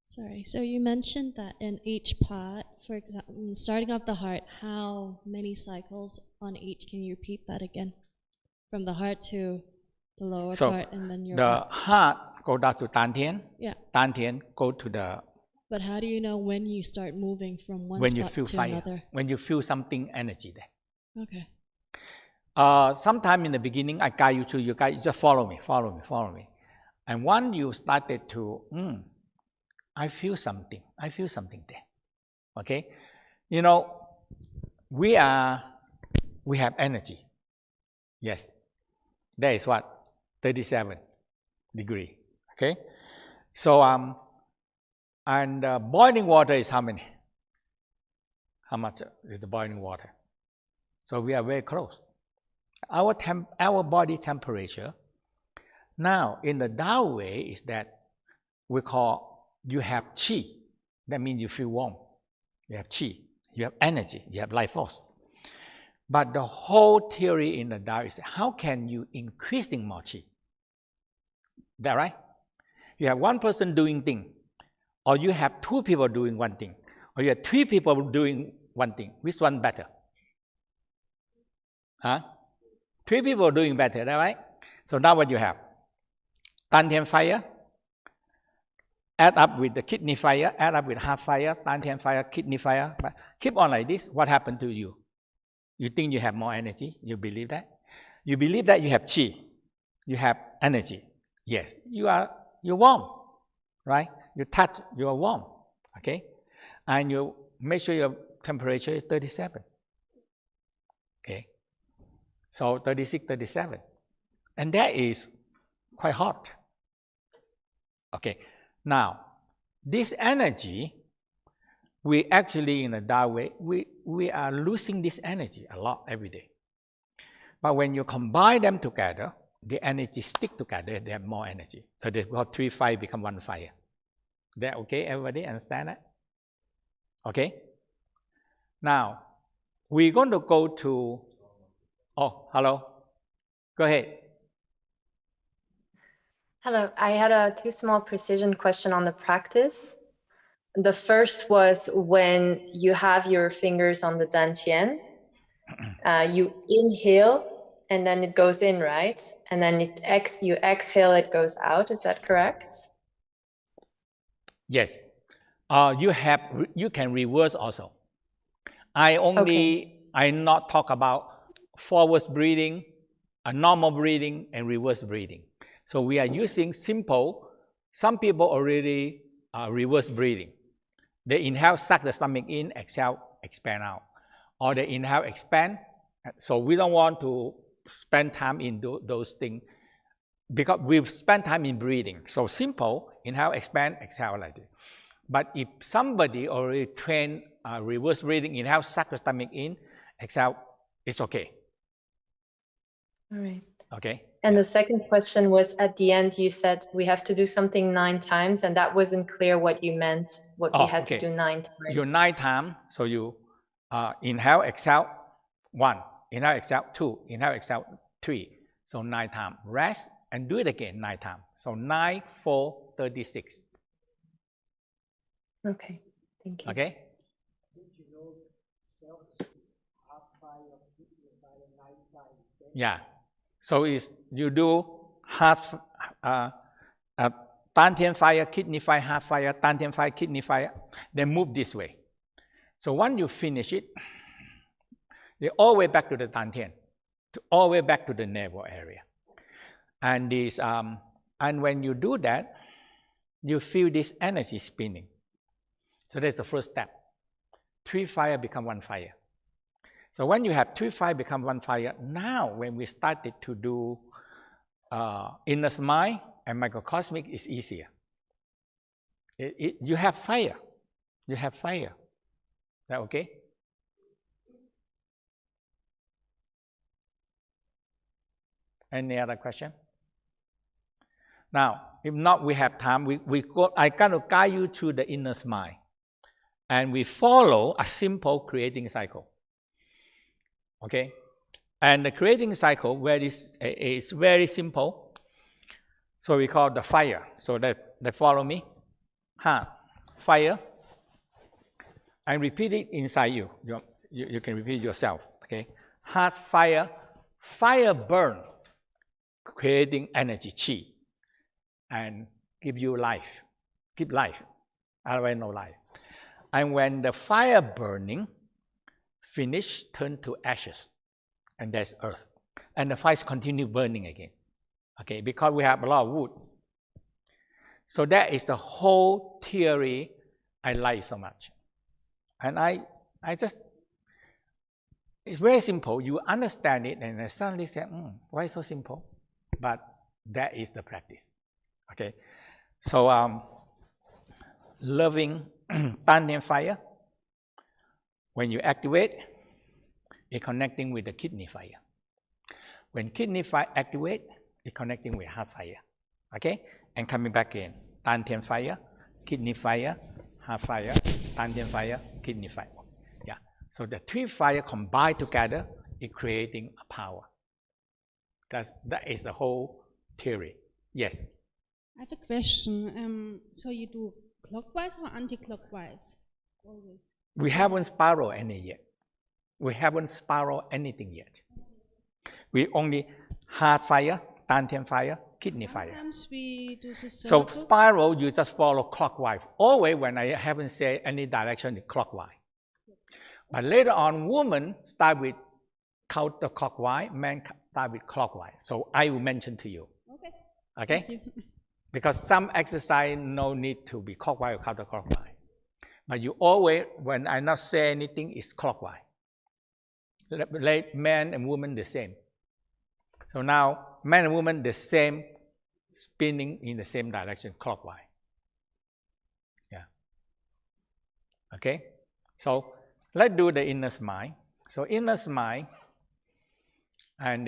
Sorry, so you mentioned that in each part, for example, starting off the heart, how many cycles on each? Can you repeat that again? From the heart to the lower part and then your the heart go down to Dantian. Yeah. Dantian go to the... But how do you know when you start moving from one when spot you feel to fire, another? when you feel something energy there. Okay. Sometime in the beginning, I guide you to, you just follow me. And once you started to, I feel something there, okay? We have energy. Yes, that is what, 37 degree, okay? So, and boiling water is how many? How much is the boiling water? So we are very close. Our body temperature now in the Tao way is that we call you have qi. That means you feel warm. You have qi. You have energy. You have life force. But the whole theory in the Tao is how can you increasing more qi? That right? You have one person doing thing, or you have two people doing one thing, or you have three people doing one thing. Which one better? Huh? Three people doing better, is that right? So now what you have? Dantian fire, add up with the kidney fire, add up with heart fire, Dantian fire, kidney fire. But keep on like this, what happened to you? You think you have more energy? You believe that? You believe that you have qi, you have energy. Yes, you're warm, right? You touch, you are warm, okay? And you make sure your temperature is 37, okay? So 36, 37. And that is quite hot. Okay, now, this energy, we actually in a Tao way, we are losing this energy a lot every day. But when you combine them together, the energy stick together, they have more energy. So they got 3 fire become 1 fire. That okay? Everybody understand that? Okay? Now, we're going to go to, oh, hello. Go ahead. Hello, I had 2 small precision question on the practice. The first was when you have your fingers on the dantian, you inhale and then it goes in, right? And then you exhale, it goes out. Is that correct? Yes. You can reverse also. I not talk about forward breathing, normal breathing, and reverse breathing. So we are using simple. Some people already reverse breathing. They inhale, suck the stomach in, exhale, expand out. Or they inhale, expand. So we don't want to spend time in those things because we spend time in breathing. So simple, inhale, expand, exhale like this. But if somebody already trained reverse breathing, inhale, suck the stomach in, exhale, it's okay. All right. Okay. And the second question was at the end, you said we have to do something 9 times, and that wasn't clear what you meant, what we had to do 9 times. You're 9 times, so you inhale, exhale, 1, inhale, exhale, 2, inhale, exhale, 3. So 9 times. Rest and do it again 9 times. So 9, 4, 36. Okay, thank you. Okay? Yeah. So you do half dantian fire, kidney fire, heart fire, dantian fire, kidney fire. Then move this way. So once you finish it, they all the way back to the dantian, all the way back to the navel area. And this, and when you do that, you feel this energy spinning. So that's the first step. 3 fire become 1 fire. So when you have 3 fire become 1 fire, now when we started to do inner mind and microcosmic, it's easier. You have fire. You have fire. Is that okay? Any other question? Now, if not, we have time. I kind of guide you through the inner mind. And we follow a simple creating cycle. Okay? And the creating cycle is very simple. So we call the fire. So they follow me. Fire. And repeat it inside you. You can repeat it yourself. Okay? Heart, fire. Fire burn, creating energy, qi, and give you life. Give life. Otherwise, no life. And when the fire burning finish, turn to ashes, and that's earth. And the fires continue burning again. Okay, because we have a lot of wood. So that is the whole theory I like so much. And I just, it's very simple. You understand it, and I suddenly say, why so simple? But that is the practice. Okay. So loving Dantian fire, when you activate, it's connecting with the kidney fire. When kidney fire activate, it's connecting with heart fire. Okay? And coming back again, Dantian fire, kidney fire, heart fire, Dantian fire, kidney fire. Yeah. So the three fire combined together is creating a power. That is the whole theory. Yes. I have a question. So you do clockwise or anti-clockwise? Always. We haven't spiral any yet. We haven't spiral anything yet. We only heart fire, Dantian fire, kidney fire. Sometimes we do the So spiral, you just follow clockwise. Always when I haven't said any direction, it's clockwise. But later on, women start with counterclockwise, men start with clockwise. So I will mention to you. Okay. Okay? Because some exercise no need to be clockwise or counterclockwise. But you always, when I not say anything, it's clockwise. Let men and women the same. So now, men and women the same, spinning in the same direction, clockwise. Yeah. Okay? So let's do the inner smile. So inner smile, and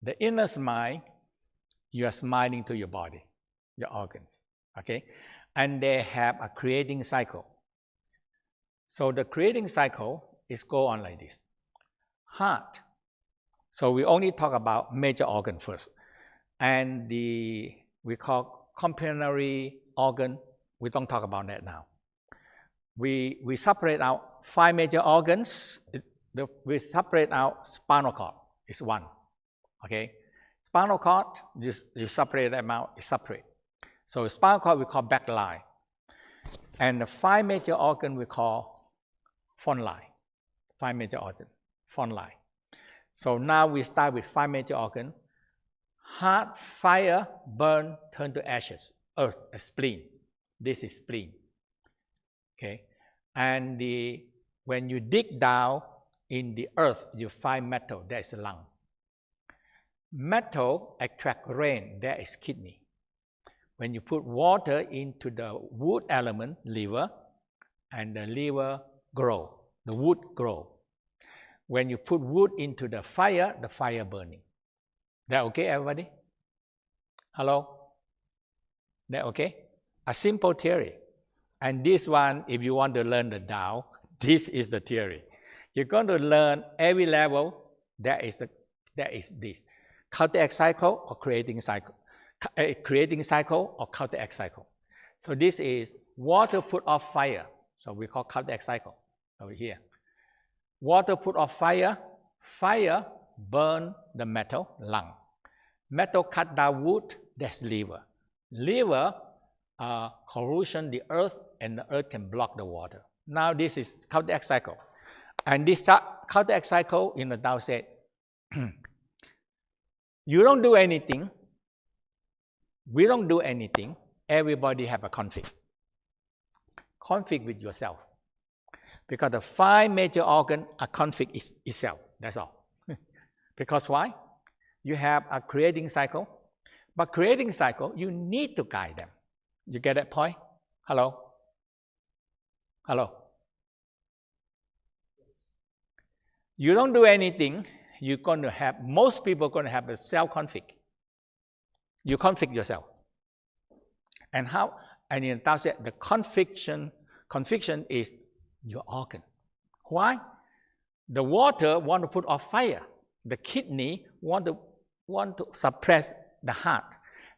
the inner smile, you are smiling to your body, your organs. Okay? And they have a creating cycle. So the creating cycle is go on like this. Heart. So we only talk about major organ first. And we call complementary organ, we don't talk about that now. We separate out 5 major organs. We separate out spinal cord, is one. Okay? Spinal cord, you separate them out, it's separate. So spinal cord we call back line. And the 5 major organ we call front line. 5 major organ, front line. So now we start with 5 major organ. Heart, fire, burn, turn to ashes. Earth, a spleen. This is spleen. Okay? And when you dig down in the earth, you find metal, that is lung. Metal attract rain, that is kidney. When you put water into the wood element, liver, and the liver grow, the wood grow. When you put wood into the fire burning. That okay, everybody? Hello? That okay? A simple theory. And this one, if you want to learn the Tao, this is the theory. You're going to learn every level, that is this. Counteract cycle or creating cycle. Creating cycle or counteract cycle. So this is water put off fire. So we call counteract cycle over here. Water put off fire, fire burn the metal, lung. Metal cut down wood, that's liver. Liver corrosion the earth, and the earth can block the water. Now this is counteract cycle. And this counteract cycle in the Tao said, you don't do anything, we don't do anything, everybody have a conflict. Conflict with yourself. Because the 5 major organs are conflict itself, that's all. Because why? You have a creating cycle, but creating cycle, you need to guide them. You get that point? Hello? Hello? You don't do anything, you're going to have, most people are going to have a self-conflict. You conflict yourself. And how? And in Tao said, the conviction is your organ. Why? The water want to put off fire. The kidney want to suppress the heart.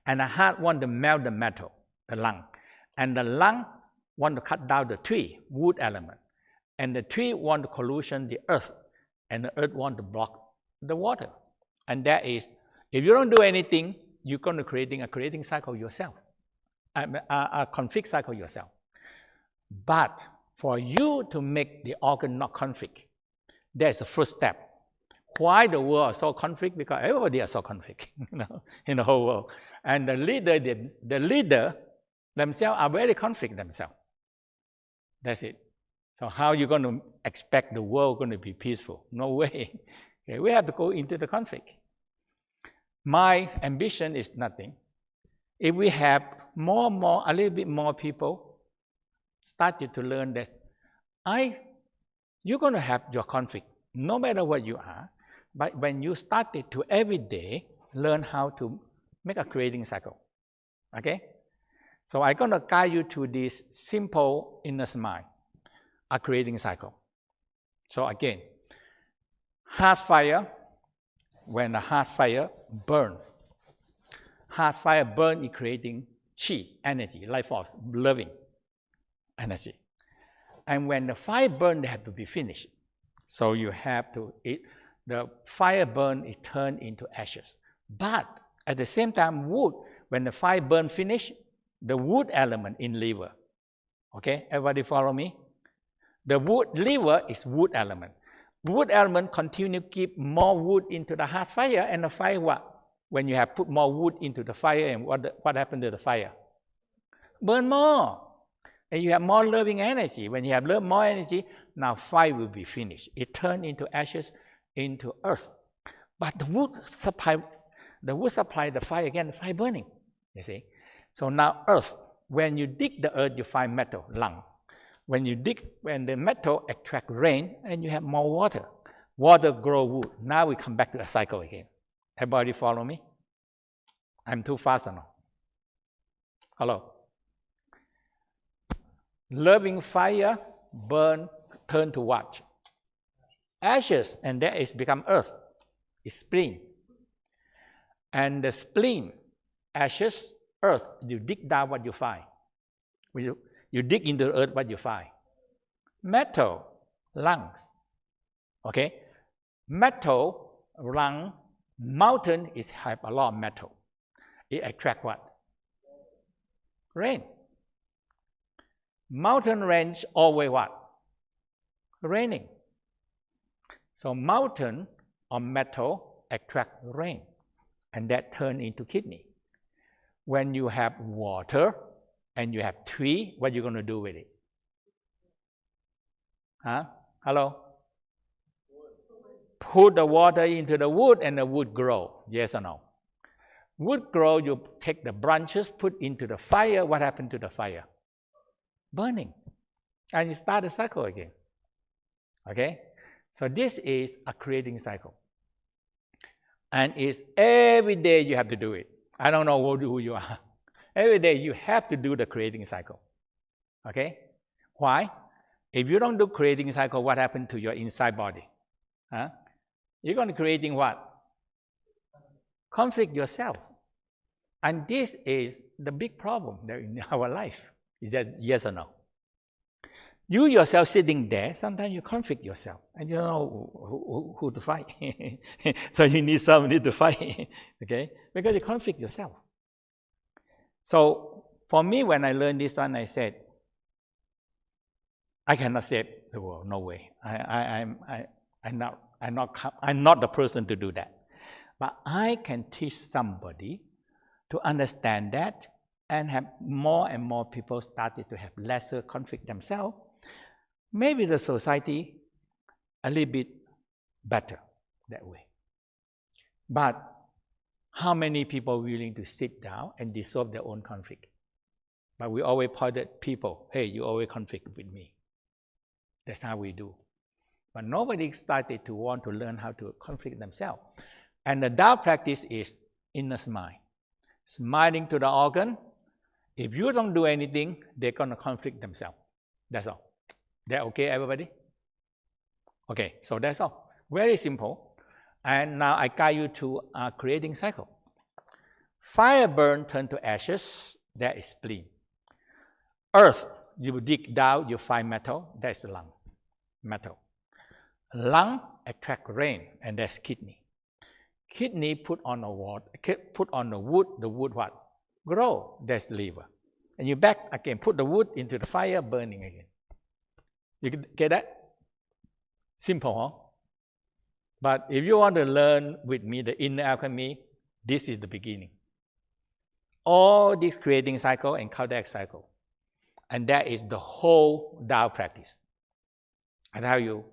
And the heart want to melt the metal, the lung. And the lung want to cut down the tree, wood element. And the tree want to collusion the earth. And the earth want to block the water. And that is, if you don't do anything, you're going to creating a creating cycle yourself. A conflict cycle yourself. But for you to make the organ not conflict, that's the first step. Why the world is so conflict? Because everybody is so conflict, in the whole world. And the leader themselves are very conflict themselves. That's it. So how are you going to expect the world going to be peaceful? No way. Okay, we have to go into the conflict. My ambition is nothing. If we have a little bit more people started to learn that you're going to have your conflict, no matter what you are. But when you started to every day learn how to make a creating cycle, okay? So I'm going to guide you to this simple inner mind, a creating cycle. So again, hard fire, when the hard fire burn is creating chi, energy, life force, loving energy. And when the fire burn, they have to be finished. So you have to, the fire burn is turned into ashes. But at the same time, wood, when the fire burn finish, the wood element in liver. Okay, everybody follow me? The wood liver is wood element. Wood element continue to keep more wood into the hot fire, and the fire what? When you have put more wood into the fire, and what happened to the fire? Burn more. And you have more loving energy. When you have more energy, now fire will be finished. It turned into ashes, into earth. But the wood supply the fire again, the fire burning, you see. So now earth, when you dig the earth, you find metal, lung. When the metal attract rain, and you have more water. Water grow wood. Now we come back to a cycle again. Everybody follow me? I'm too fast or no? Hello? Loving fire, burn, turn to what? Ashes, and that is become earth. It's spleen. And the spleen, ashes, earth, you dig down what you find. You dig into the earth, what you find? Metal, lungs. Okay? Metal, lung, mountain have a lot of metal. It attract what? Rain. Mountain range always what? Raining. So mountain or metal attract rain, and that turn into kidney. When you have water and you have tree, what are you going to do with it? Huh? Hello? Put the water into the wood and the wood grow. Yes or no? Wood grow, you take the branches, put into the fire. What happened to the fire? Burning. And you start the cycle again. Okay? So this is a creating cycle. And it's every day you have to do it. I don't know who you are. Every day you have to do the creating cycle. Okay? Why? If you don't do creating cycle, what happened to your inside body? Huh? You're going to creating what? Conflict yourself. And this is the big problem in our life. Is that yes or no? You yourself sitting there, sometimes you conflict yourself and you don't know who to fight. So you need somebody to fight, okay? Because you conflict yourself. So for me, when I learned this one, I said, I cannot save the world, no way. I'm not the person to do that. But I can teach somebody to understand that, and have more and more people started to have lesser conflict themselves. Maybe the society a little bit better that way. But how many people are willing to sit down and dissolve their own conflict? But we always pointed people, hey, you always conflict with me. That's how we do. But nobody started to want to learn how to conflict themselves. And the Tao practice is inner smile. Smiling to the organ. If you don't do anything, they're going to conflict themselves. That's all. That okay, everybody? Okay, so that's all. Very simple. And now I guide you to a creating cycle. Fire burn, turn to ashes. That is spleen. Earth, you dig down, you find metal. That's the lung. Metal. Lung attract rain, and that's kidney. Kidney put on the water, put on the wood what? Grow, that's liver. And you back again, put the wood into the fire, burning again. You get that? Simple, huh? But if you want to learn with me the inner alchemy, this is the beginning. All this creating cycle and cardiac cycle. And that is the whole Tao practice. I tell you,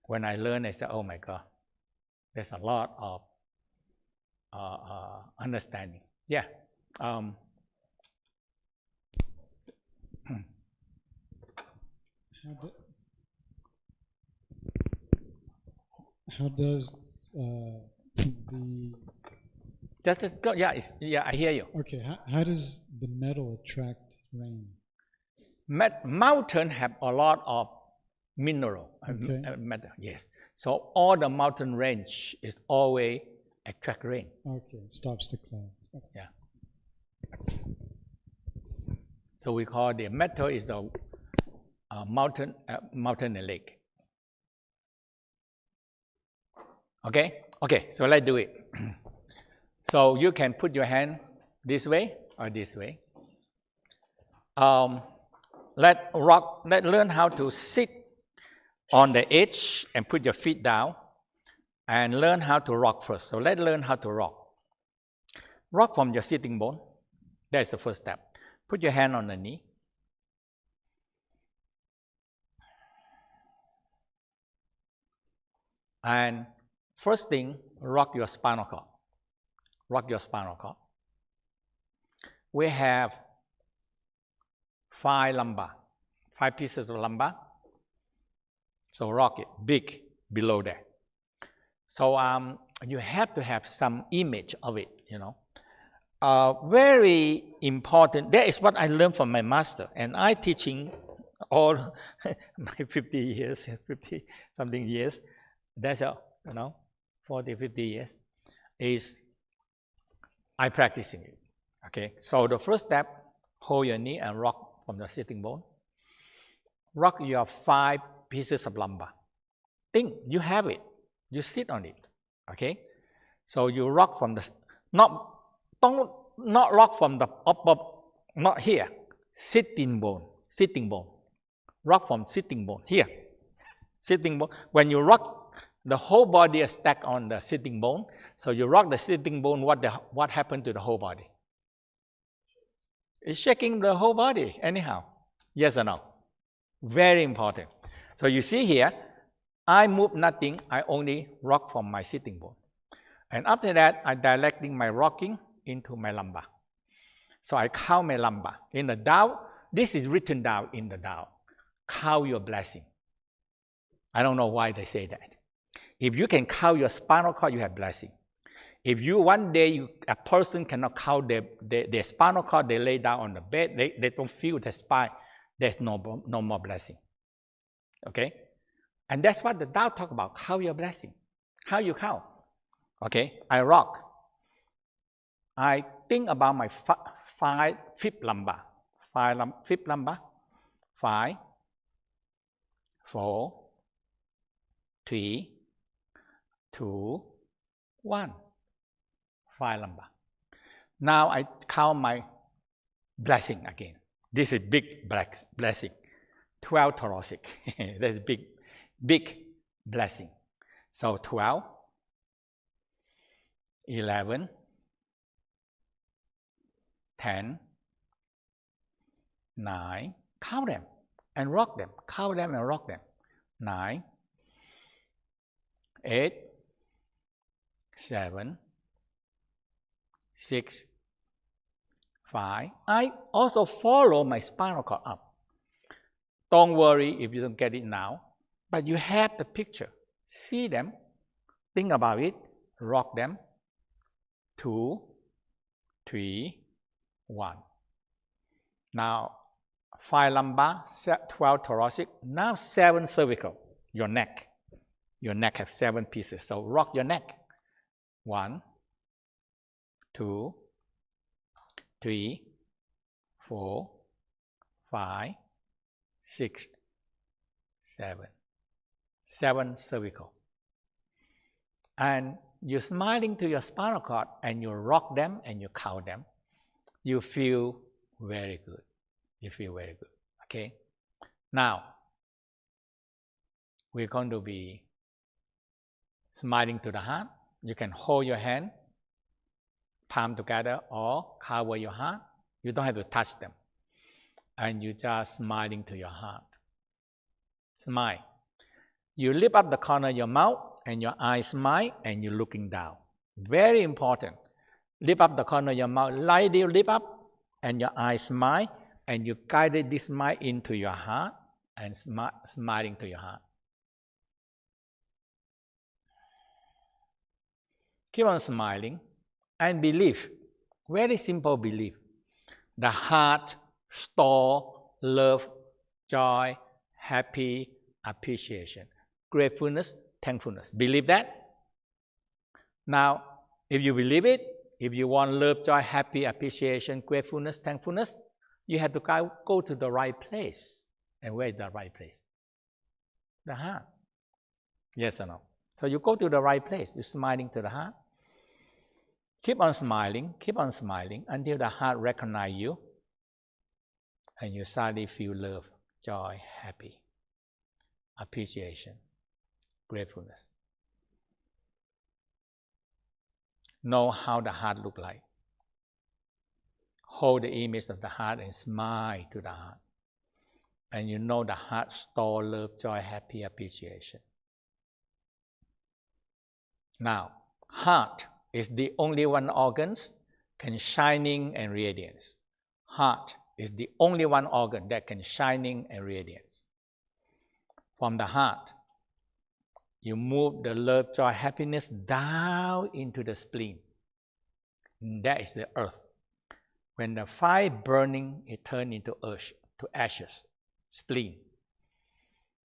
when I learned, I said, oh my God, there's a lot of understanding. Yeah. How does the... Just go, yeah, I hear you. Okay, how does the metal attract rain? Mountain have a lot of mineral, metal, yes. So all the mountain range is always attract rain. Okay, stops the cloud. Okay. Yeah. So we call the metal is a mountain and lake. Okay? Okay, so let's do it. So you can put your hand this way or this way. Let's learn how to sit on the edge and put your feet down and learn how to rock first. So let's learn how to rock. Rock from your sitting bone. That's the first step. Put your hand on the knee. And first thing, rock your spinal cord. Rock your spinal cord. We have 5 lumbar, 5 pieces of lumbar. So rock it big below that. So you have to have some image of it, you know. Very important. That is what I learned from my master, and I teaching all my 50 years, 50 something years. That's all, you know, 40, 50 years is I practicing it. Okay. So the first step, hold your knee and rock from the sitting bone. Rock your 5 pieces of lumbar. Think you have it. You sit on it. Okay. So you rock from the not rock from the upper, not here. Sitting bone. Sitting bone. Rock from sitting bone here. Sitting bone. When you rock, the whole body is stacked on the sitting bone. So you rock the sitting bone. What happened to the whole body? It's shaking the whole body anyhow. Yes or no? Very important. So you see here, I move nothing. I only rock from my sitting bone. And after that, I directing my rocking into my lumbar. So I count my lumbar. In the Tao, this is written down in the Tao. Count your blessing. I don't know why they say that. If you can count your spinal cord, you have blessing. If you one day a person cannot count their spinal cord, they lay down on the bed, they don't feel the spine, there's no more blessing. Okay? And that's what the Tao talk about, count your blessing. How you count? Okay, I rock. I think about my 5th lumbar. 5th lumbar. 5, 4, 3, 2, 1. 5 lumbar. Now I count my blessing again. This is big blessing. 12 thoracic. That's big blessing. So 12, 11, 10, 9, count them and rock them. Count them and rock them. 9, 8, 7, 6, 5. I also follow my spinal cord up. Don't worry if you don't get it now, but you have the picture. See them, think about it, rock them. 2, 3, 1. Now 5 lumbar, 12 thoracic, now 7 cervical, your neck. Your neck has 7 pieces, so rock your neck. 1, 2, 3, 4, 5, 6, 7. 7 cervical. And you're smiling to your spinal cord and you rock them and you count them. You feel very good. You feel very good. Okay? Now, we're going to be smiling to the heart. You can hold your hand, palm together, or cover your heart. You don't have to touch them. And you just smiling to your heart. Smile. You lift up the corner of your mouth and your eyes smile and you're looking down. Very important. Lift up the corner of your mouth, lightly lift up and your eyes smile and you guided this mind into your heart and smiling to your heart. Keep on smiling and believe. Very simple belief. The heart store love, joy, happy, appreciation, gratefulness, thankfulness. Believe that? Now, if you believe it, if you want love, joy, happy, appreciation, gratefulness, thankfulness, you have to go to the right place. And where is the right place? The heart. Yes or no? So you go to the right place. You're smiling to the heart. Keep on smiling until the heart recognizes you. And you suddenly feel love, joy, happy, appreciation, gratefulness. Know how the heart looks like. Hold the image of the heart and smile to the heart. And you know the heart stores love, joy, happy, appreciation. Now, heart is the only one organ can shining and radiance. Heart is the only one organ that can shining and radiance. From the heart, you move the love, joy, happiness down into the spleen. And that is the earth. When the fire burning, it turns into earth, to ashes, spleen.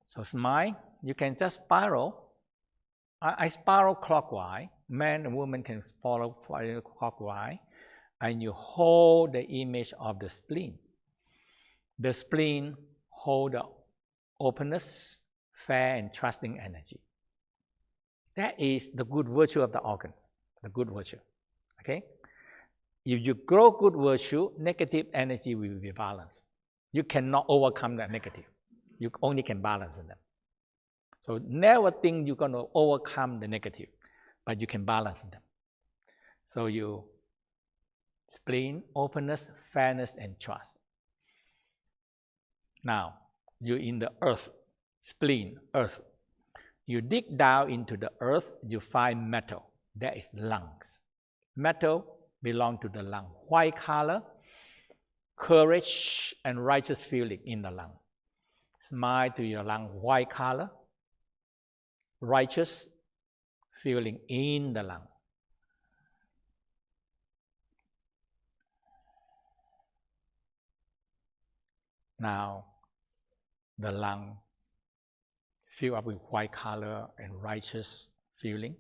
So smile, you can just spiral. I spiral clockwise. Man and woman can follow clockwise. And you hold the image of the spleen. The spleen holds the openness, fair and trusting energy. That is the good virtue of the organs, the good virtue. Okay? If you grow good virtue, negative energy will be balanced. You cannot overcome the negative. You only can balance them. So never think you're going to overcome the negative, but you can balance them. So you spleen, openness, fairness, and trust. Now, you're in the earth, spleen, earth. You dig down into the earth, you find metal. That is lungs. Metal belongs to the lung. White color, courage and righteous feeling in the lung. Smile to your lung, white color, righteous feeling in the lung. Now, the lung fill up with white color and righteous feeling.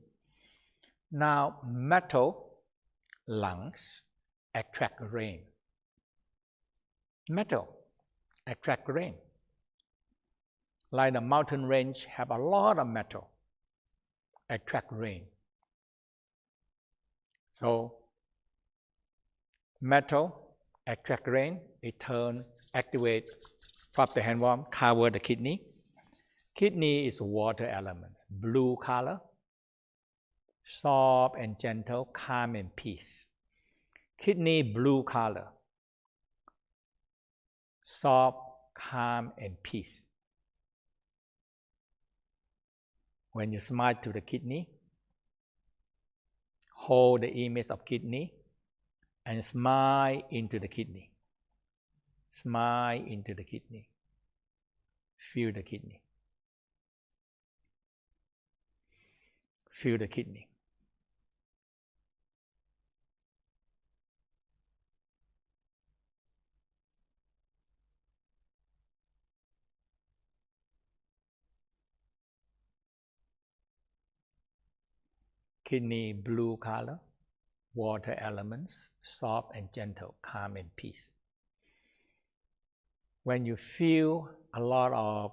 Now, metal lungs attract rain. Metal attract rain. Like the mountain range have a lot of metal, attract rain. So, metal attract rain, it turn, activate, drop the hand warm, cover the kidney. Kidney is water element, blue color, soft and gentle, calm and peace. Kidney blue color, soft, calm and peace. When you smile to the kidney, hold the image of kidney and smile into the kidney. Smile into the kidney. Feel the kidney. Feel the kidney. Kidney blue color, water elements, soft and gentle, calm and peace. When you feel a lot of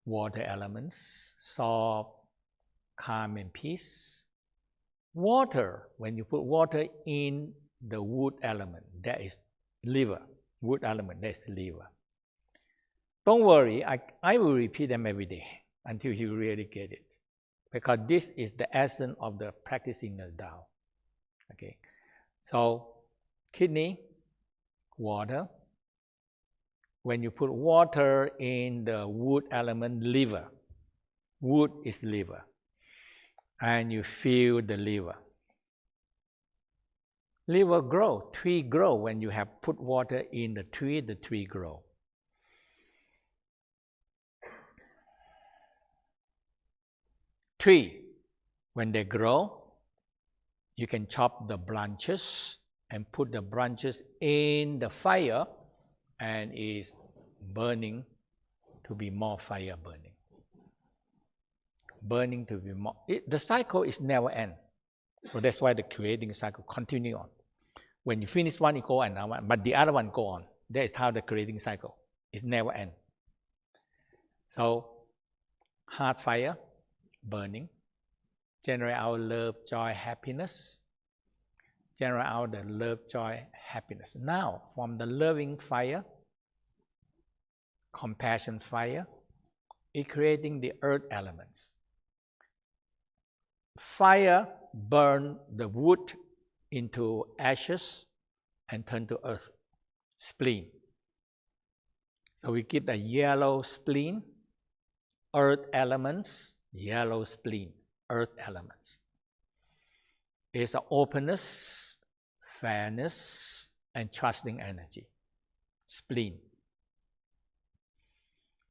water elements, soft, calm and peace, water, when you put water in the wood element, that is liver, wood element, that is liver. Don't worry, I will repeat them every day until you really get it. Because this is the essence of the practicing the Tao. Okay, so kidney, water. When you put water in the wood element, liver, wood is liver, and you feel the liver. Liver grow, tree grow. When you have put water in the tree grow. Tree, when they grow, you can chop the branches and put the branches in the fire, and is burning to be more fire burning. Burning to be more. The cycle is never end. So that's why the creating cycle continue on. When you finish one, you go another one, but the other one go on. That is how the creating cycle is never end. So heart fire, burning, generate our love, joy, happiness. Generate out the love, joy, happiness. Now, from the loving fire, compassion fire, it's creating the earth elements. Fire burn the wood into ashes and turn to earth, spleen. So we give the yellow spleen, earth elements, yellow spleen, earth elements. It's an openness, fairness, and trusting energy, spleen.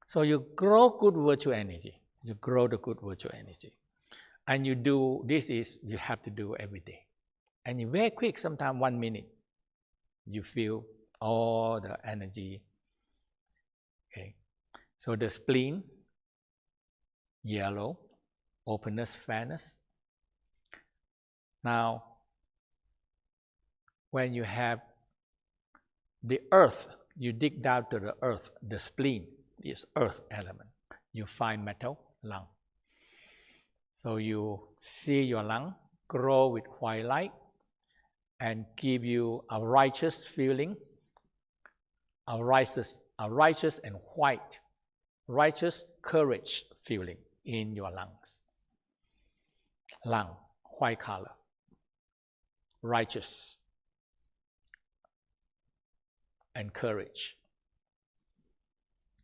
So you grow good virtue energy. You grow the good virtue energy. And you do, this is, you have to do every day. And you very quick, sometimes 1 minute, you feel all the energy. Okay. So the spleen, yellow, openness, fairness. Now, when you have the earth, you dig down to the earth, the spleen is earth element. You find metal, lung. So you see your lung grow with white light and give you a righteous feeling, a righteous and white, righteous courage feeling in your lungs. Lung, white color, righteous and courage.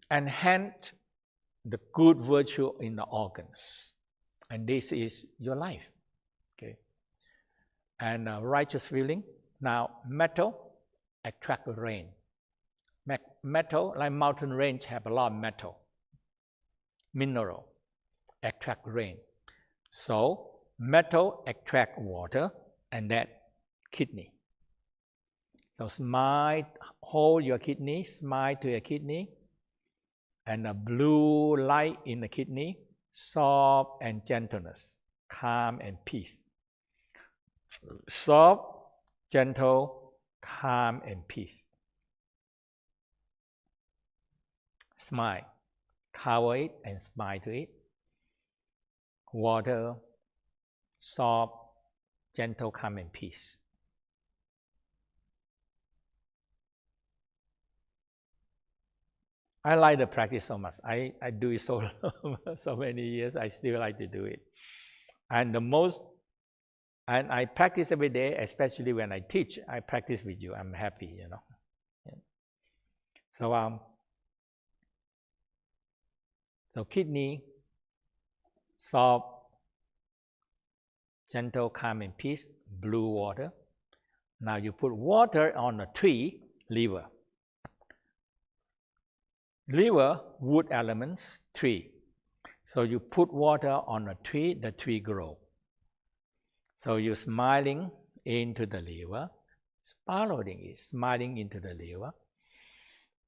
And hence the good virtue in the organs. And this is your life. Okay. And righteous feeling. Now, metal attract rain. Metal, like mountain range, have a lot of metal. Mineral attract rain. So, metal attract water, and that kidney. So smile, hold your kidney, smile to your kidney, and a blue light in the kidney, soft and gentleness, calm and peace. Soft, gentle, calm and peace. Smile, cover it and smile to it. Water, soft, gentle, calm and peace. I like the practice so much. I do it so many years. I still like to do it. And I practice every day, especially when I teach. I practice with you. I'm happy, you know. Yeah. So kidney, soft, gentle, calm and peace, blue water. Now you put water on a tree, liver. Liver, wood elements, tree. So you put water on a tree, the tree grow. So you're smiling into the liver, following it, smiling into the liver,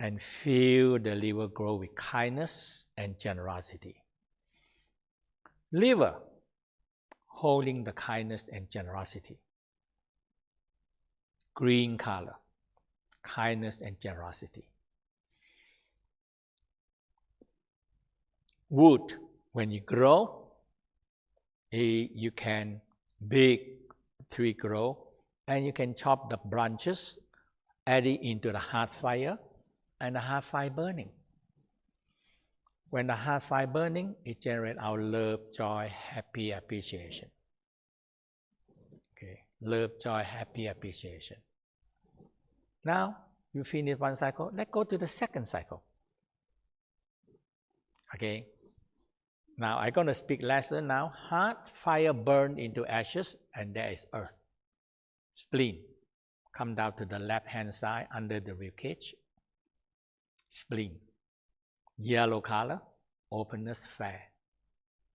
and feel the liver grow with kindness and generosity. Liver, holding the kindness and generosity. Green color, kindness and generosity. Wood, when you grow, you can big tree grow, and you can chop the branches, add it into the heart fire, and the heart fire burning. When the heart fire burning, it generates our love, joy, happy appreciation. Okay, love, joy, happy appreciation. Now you finish one cycle. Let's go to the second cycle. Okay. Now I'm going to speak lesson now. Heart fire burn into ashes, and there is earth, spleen. come down to the left hand side under the ribcage. Spleen. Yellow color, openness, fair,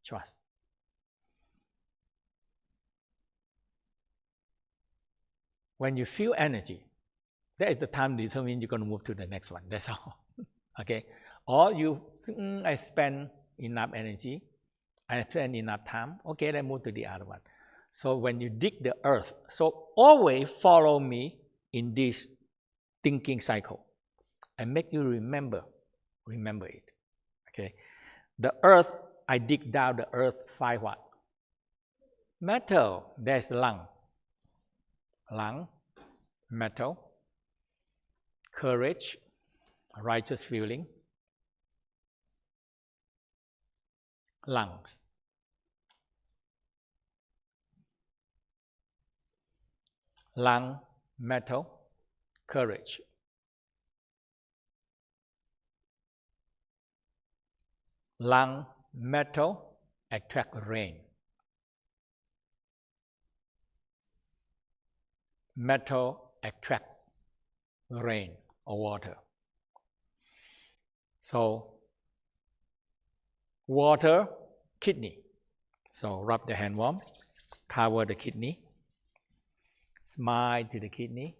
trust. When you feel energy, that is the time to determine you're going to move to the next one. That's all. Okay? Or you think, I spend enough energy, I spend enough time. Okay, let's move to the other one. So when you dig the earth, so always follow me in this thinking cycle and make you remember it. Okay? The earth, I dig down the earth, find what? Metal. There's lung. Lung, metal, courage, righteous feeling, lungs. Lung, metal, courage. Lung, metal, attract rain. Metal attract rain or water. So water, kidney. So rub the hand warm, cover the kidney, smile to the kidney,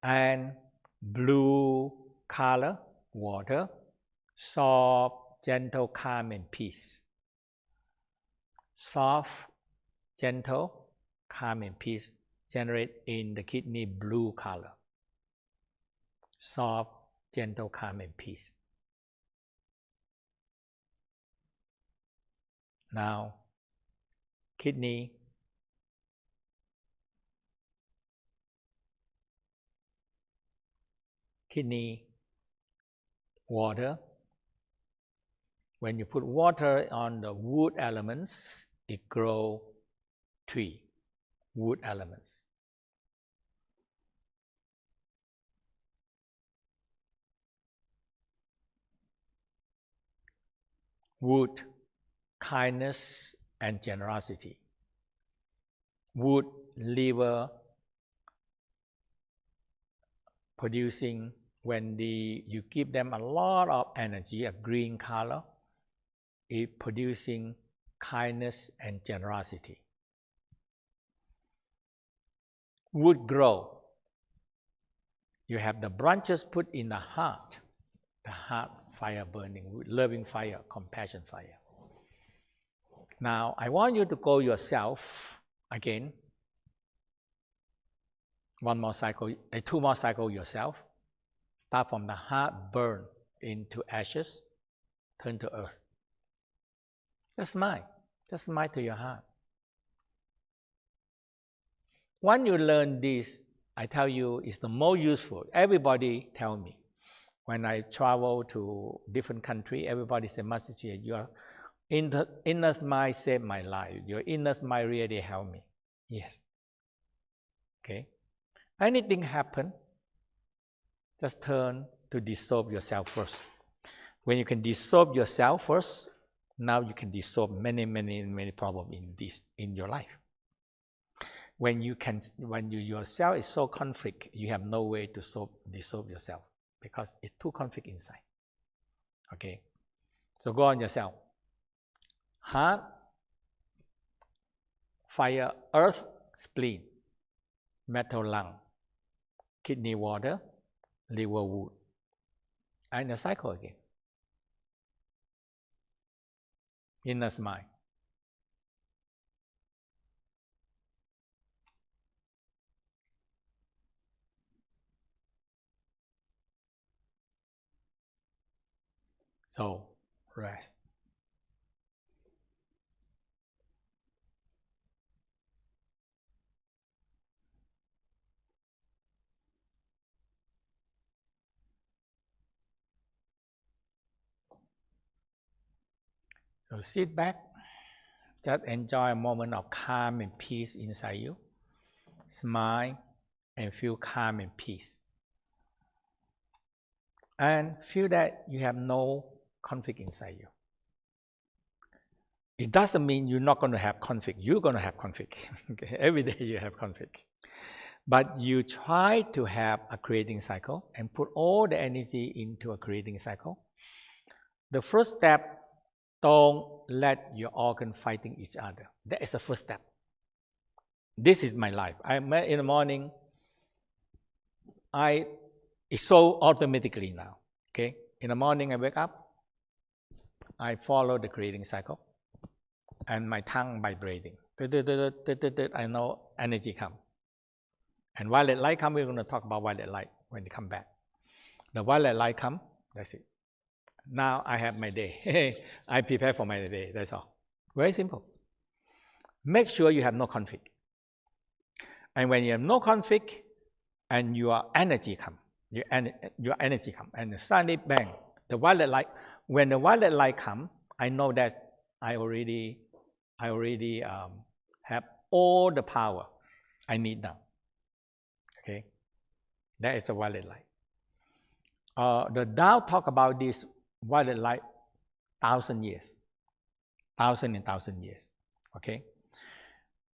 and blue color, water, soft, gentle, calm, and peace. Soft, gentle, calm, and peace generate in the kidney blue color. Soft, gentle, calm, and peace. Now, kidney, water. When you put water on the wood elements, it grows tree, wood elements. Wood, kindness and generosity. Wood, liver, producing when you give them a lot of energy, a green color, it producing kindness and generosity. Wood grow. You have the branches put in the heart fire burning, loving fire, compassion fire. Now, I want you to go yourself again. One more cycle, two more cycles yourself. Start from the heart, burn into ashes, turn to earth. Just smile to your heart. When you learn this, I tell you, it's the most useful. Everybody tell me. When I travel to different countries, everybody say, Master Chia, your inner smile saved my life. Your inner smile really helped me. Yes. Okay. Anything happen, just turn to dissolve yourself first. When you can dissolve yourself first, now you can dissolve many problems in your life. When yourself is so conflict, you have no way to dissolve yourself because it's too conflict inside. Okay, so go on yourself. Heart, fire, earth, spleen, metal, lung, kidney, water, liver, wood, and the cycle again. Inner smile. So, rest. So sit back, just enjoy a moment of calm and peace inside you. Smile and feel calm and peace. And feel that you have no conflict inside you. It doesn't mean you're not going to have conflict. You're going to have conflict. Okay? Every day you have conflict. But you try to have a creating cycle and put all the energy into a creating cycle. The first step, don't let your organ fighting each other. That is the first step. This is my life. In the morning, it's so automatically now. Okay? In the morning I wake up, I follow the creating cycle, and my tongue vibrating. I know energy come. And violet light come, we're going to talk about violet light when they come back. The violet light come, that's it. Now I have my day. I prepare for my day, that's all. Very simple. Make sure you have no conflict. And when you have no conflict, and your energy come, and suddenly bang, the violet light. When the violet light come, I know that I already have all the power I need now. Okay, that is the violet light. The Tao talk about this violet light 1,000 years, 1,000 years. Okay,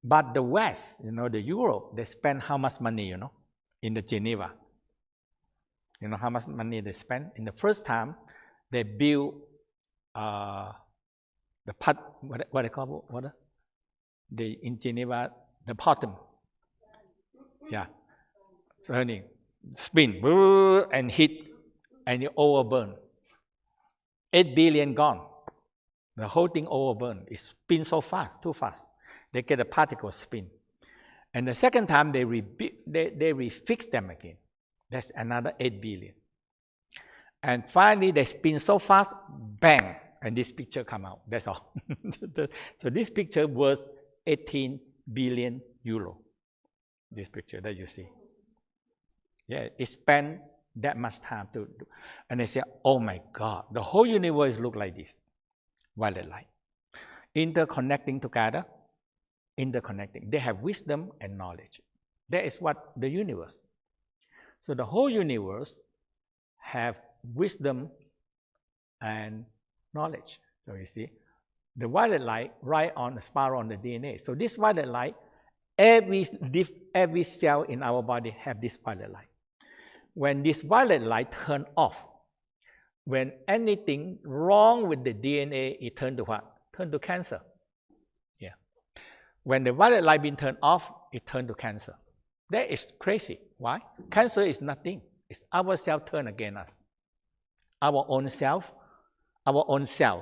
but the West, the Europe, they spend how much money, in the Geneva? You know how much money they spend? In the first time, they build the pot, what they call what? In Geneva, the bottom. Yeah. So spin and hit, and you overburn. 8 billion gone. The whole thing overburn. It spins so fast, too fast. They get a particle spin. And the second time, they refix them again. That's another 8 billion. And finally, they spin so fast, bang, and this picture come out. That's all. So this picture was 18 billion euro. This picture that you see. Yeah, it spent that much time to do. And they say, oh my God, the whole universe look like this. Violet light. Interconnecting together. Interconnecting. They have wisdom and knowledge. That is what the universe. So the whole universe have wisdom and knowledge. So you see, the violet light right on the spiral on the DNA. So this violet light, every cell in our body have this violet light. When this violet light turn off, when anything wrong with the DNA, it turn to what? Turn to cancer. Yeah. When the violet light been turned off, it turn to cancer. That is crazy. Why? Cancer is nothing. It's our self turn against us. Our own self,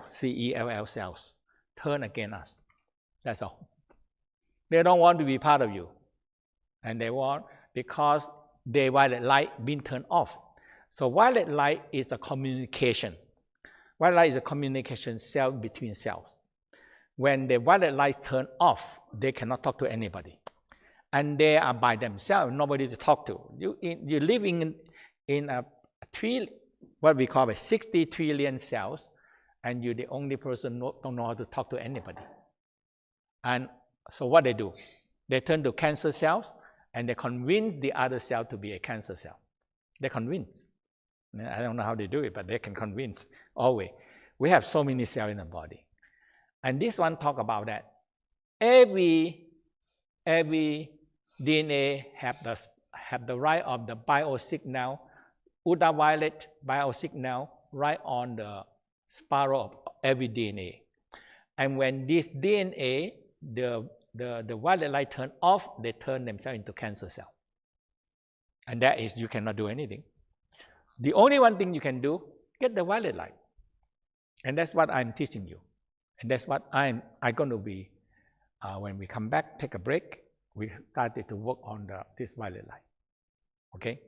C-E-L-L cells, turn against us. That's all. They don't want to be part of you. And they want, because the violet light been turned off. So violet light is a communication. Violet light is a communication cell between cells. When the violet light turn off, they cannot talk to anybody. And they are by themselves, nobody to talk to. You live in a what we call 60 trillion cells, and you're the only person don't know how to talk to anybody. And so what they do? They turn to cancer cells, and they convince the other cell to be a cancer cell. They convince. I don't know how they do it, but they can convince always. We have so many cells in the body. And this one talk about that. Every DNA have the right of the biosignal, ultraviolet biosignal right on the spiral of every DNA. And when this DNA, the violet light turn off, they turn themselves into cancer cell. And that is, you cannot do anything. The only one thing you can do, get the violet light. And that's what I'm teaching you. And that's what I'm going to be, when we come back, take a break, we started to work on this violet light. Okay?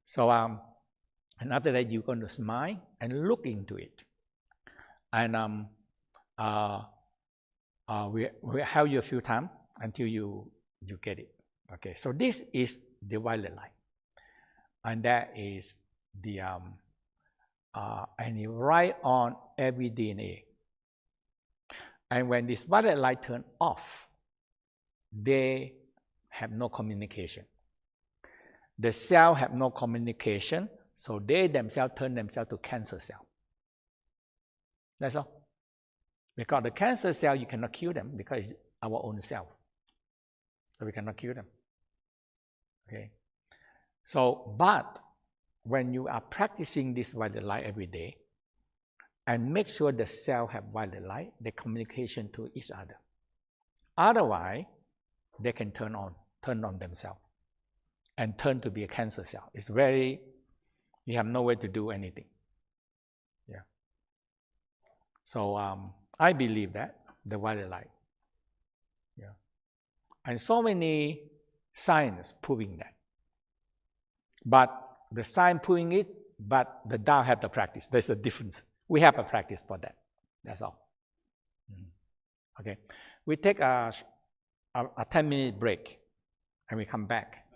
So, and after that, you're going to smile and look into it. And we have you a few times until you get it. Okay, so this is the violet light. And that is the, and you write on every DNA. And when this violet light turn off, they have no communication. The cell have no communication, so they themselves turn themselves to cancer cell. That's all. Because the cancer cell, you cannot kill them because it's our own cell. So we cannot kill them. Okay. So, but when you are practicing this violet light every day, and make sure the cell have violet light, the communication to each other. Otherwise, they can turn on themselves and turn to be a cancer cell. It's very, you have no way to do anything. Yeah. So I believe that, the violet light. Yeah. And so many signs proving that. But the sign proving it, but the Tao have the practice. There's a difference. We have a practice for that. That's all. Okay. We take a 10-minute break and we come back.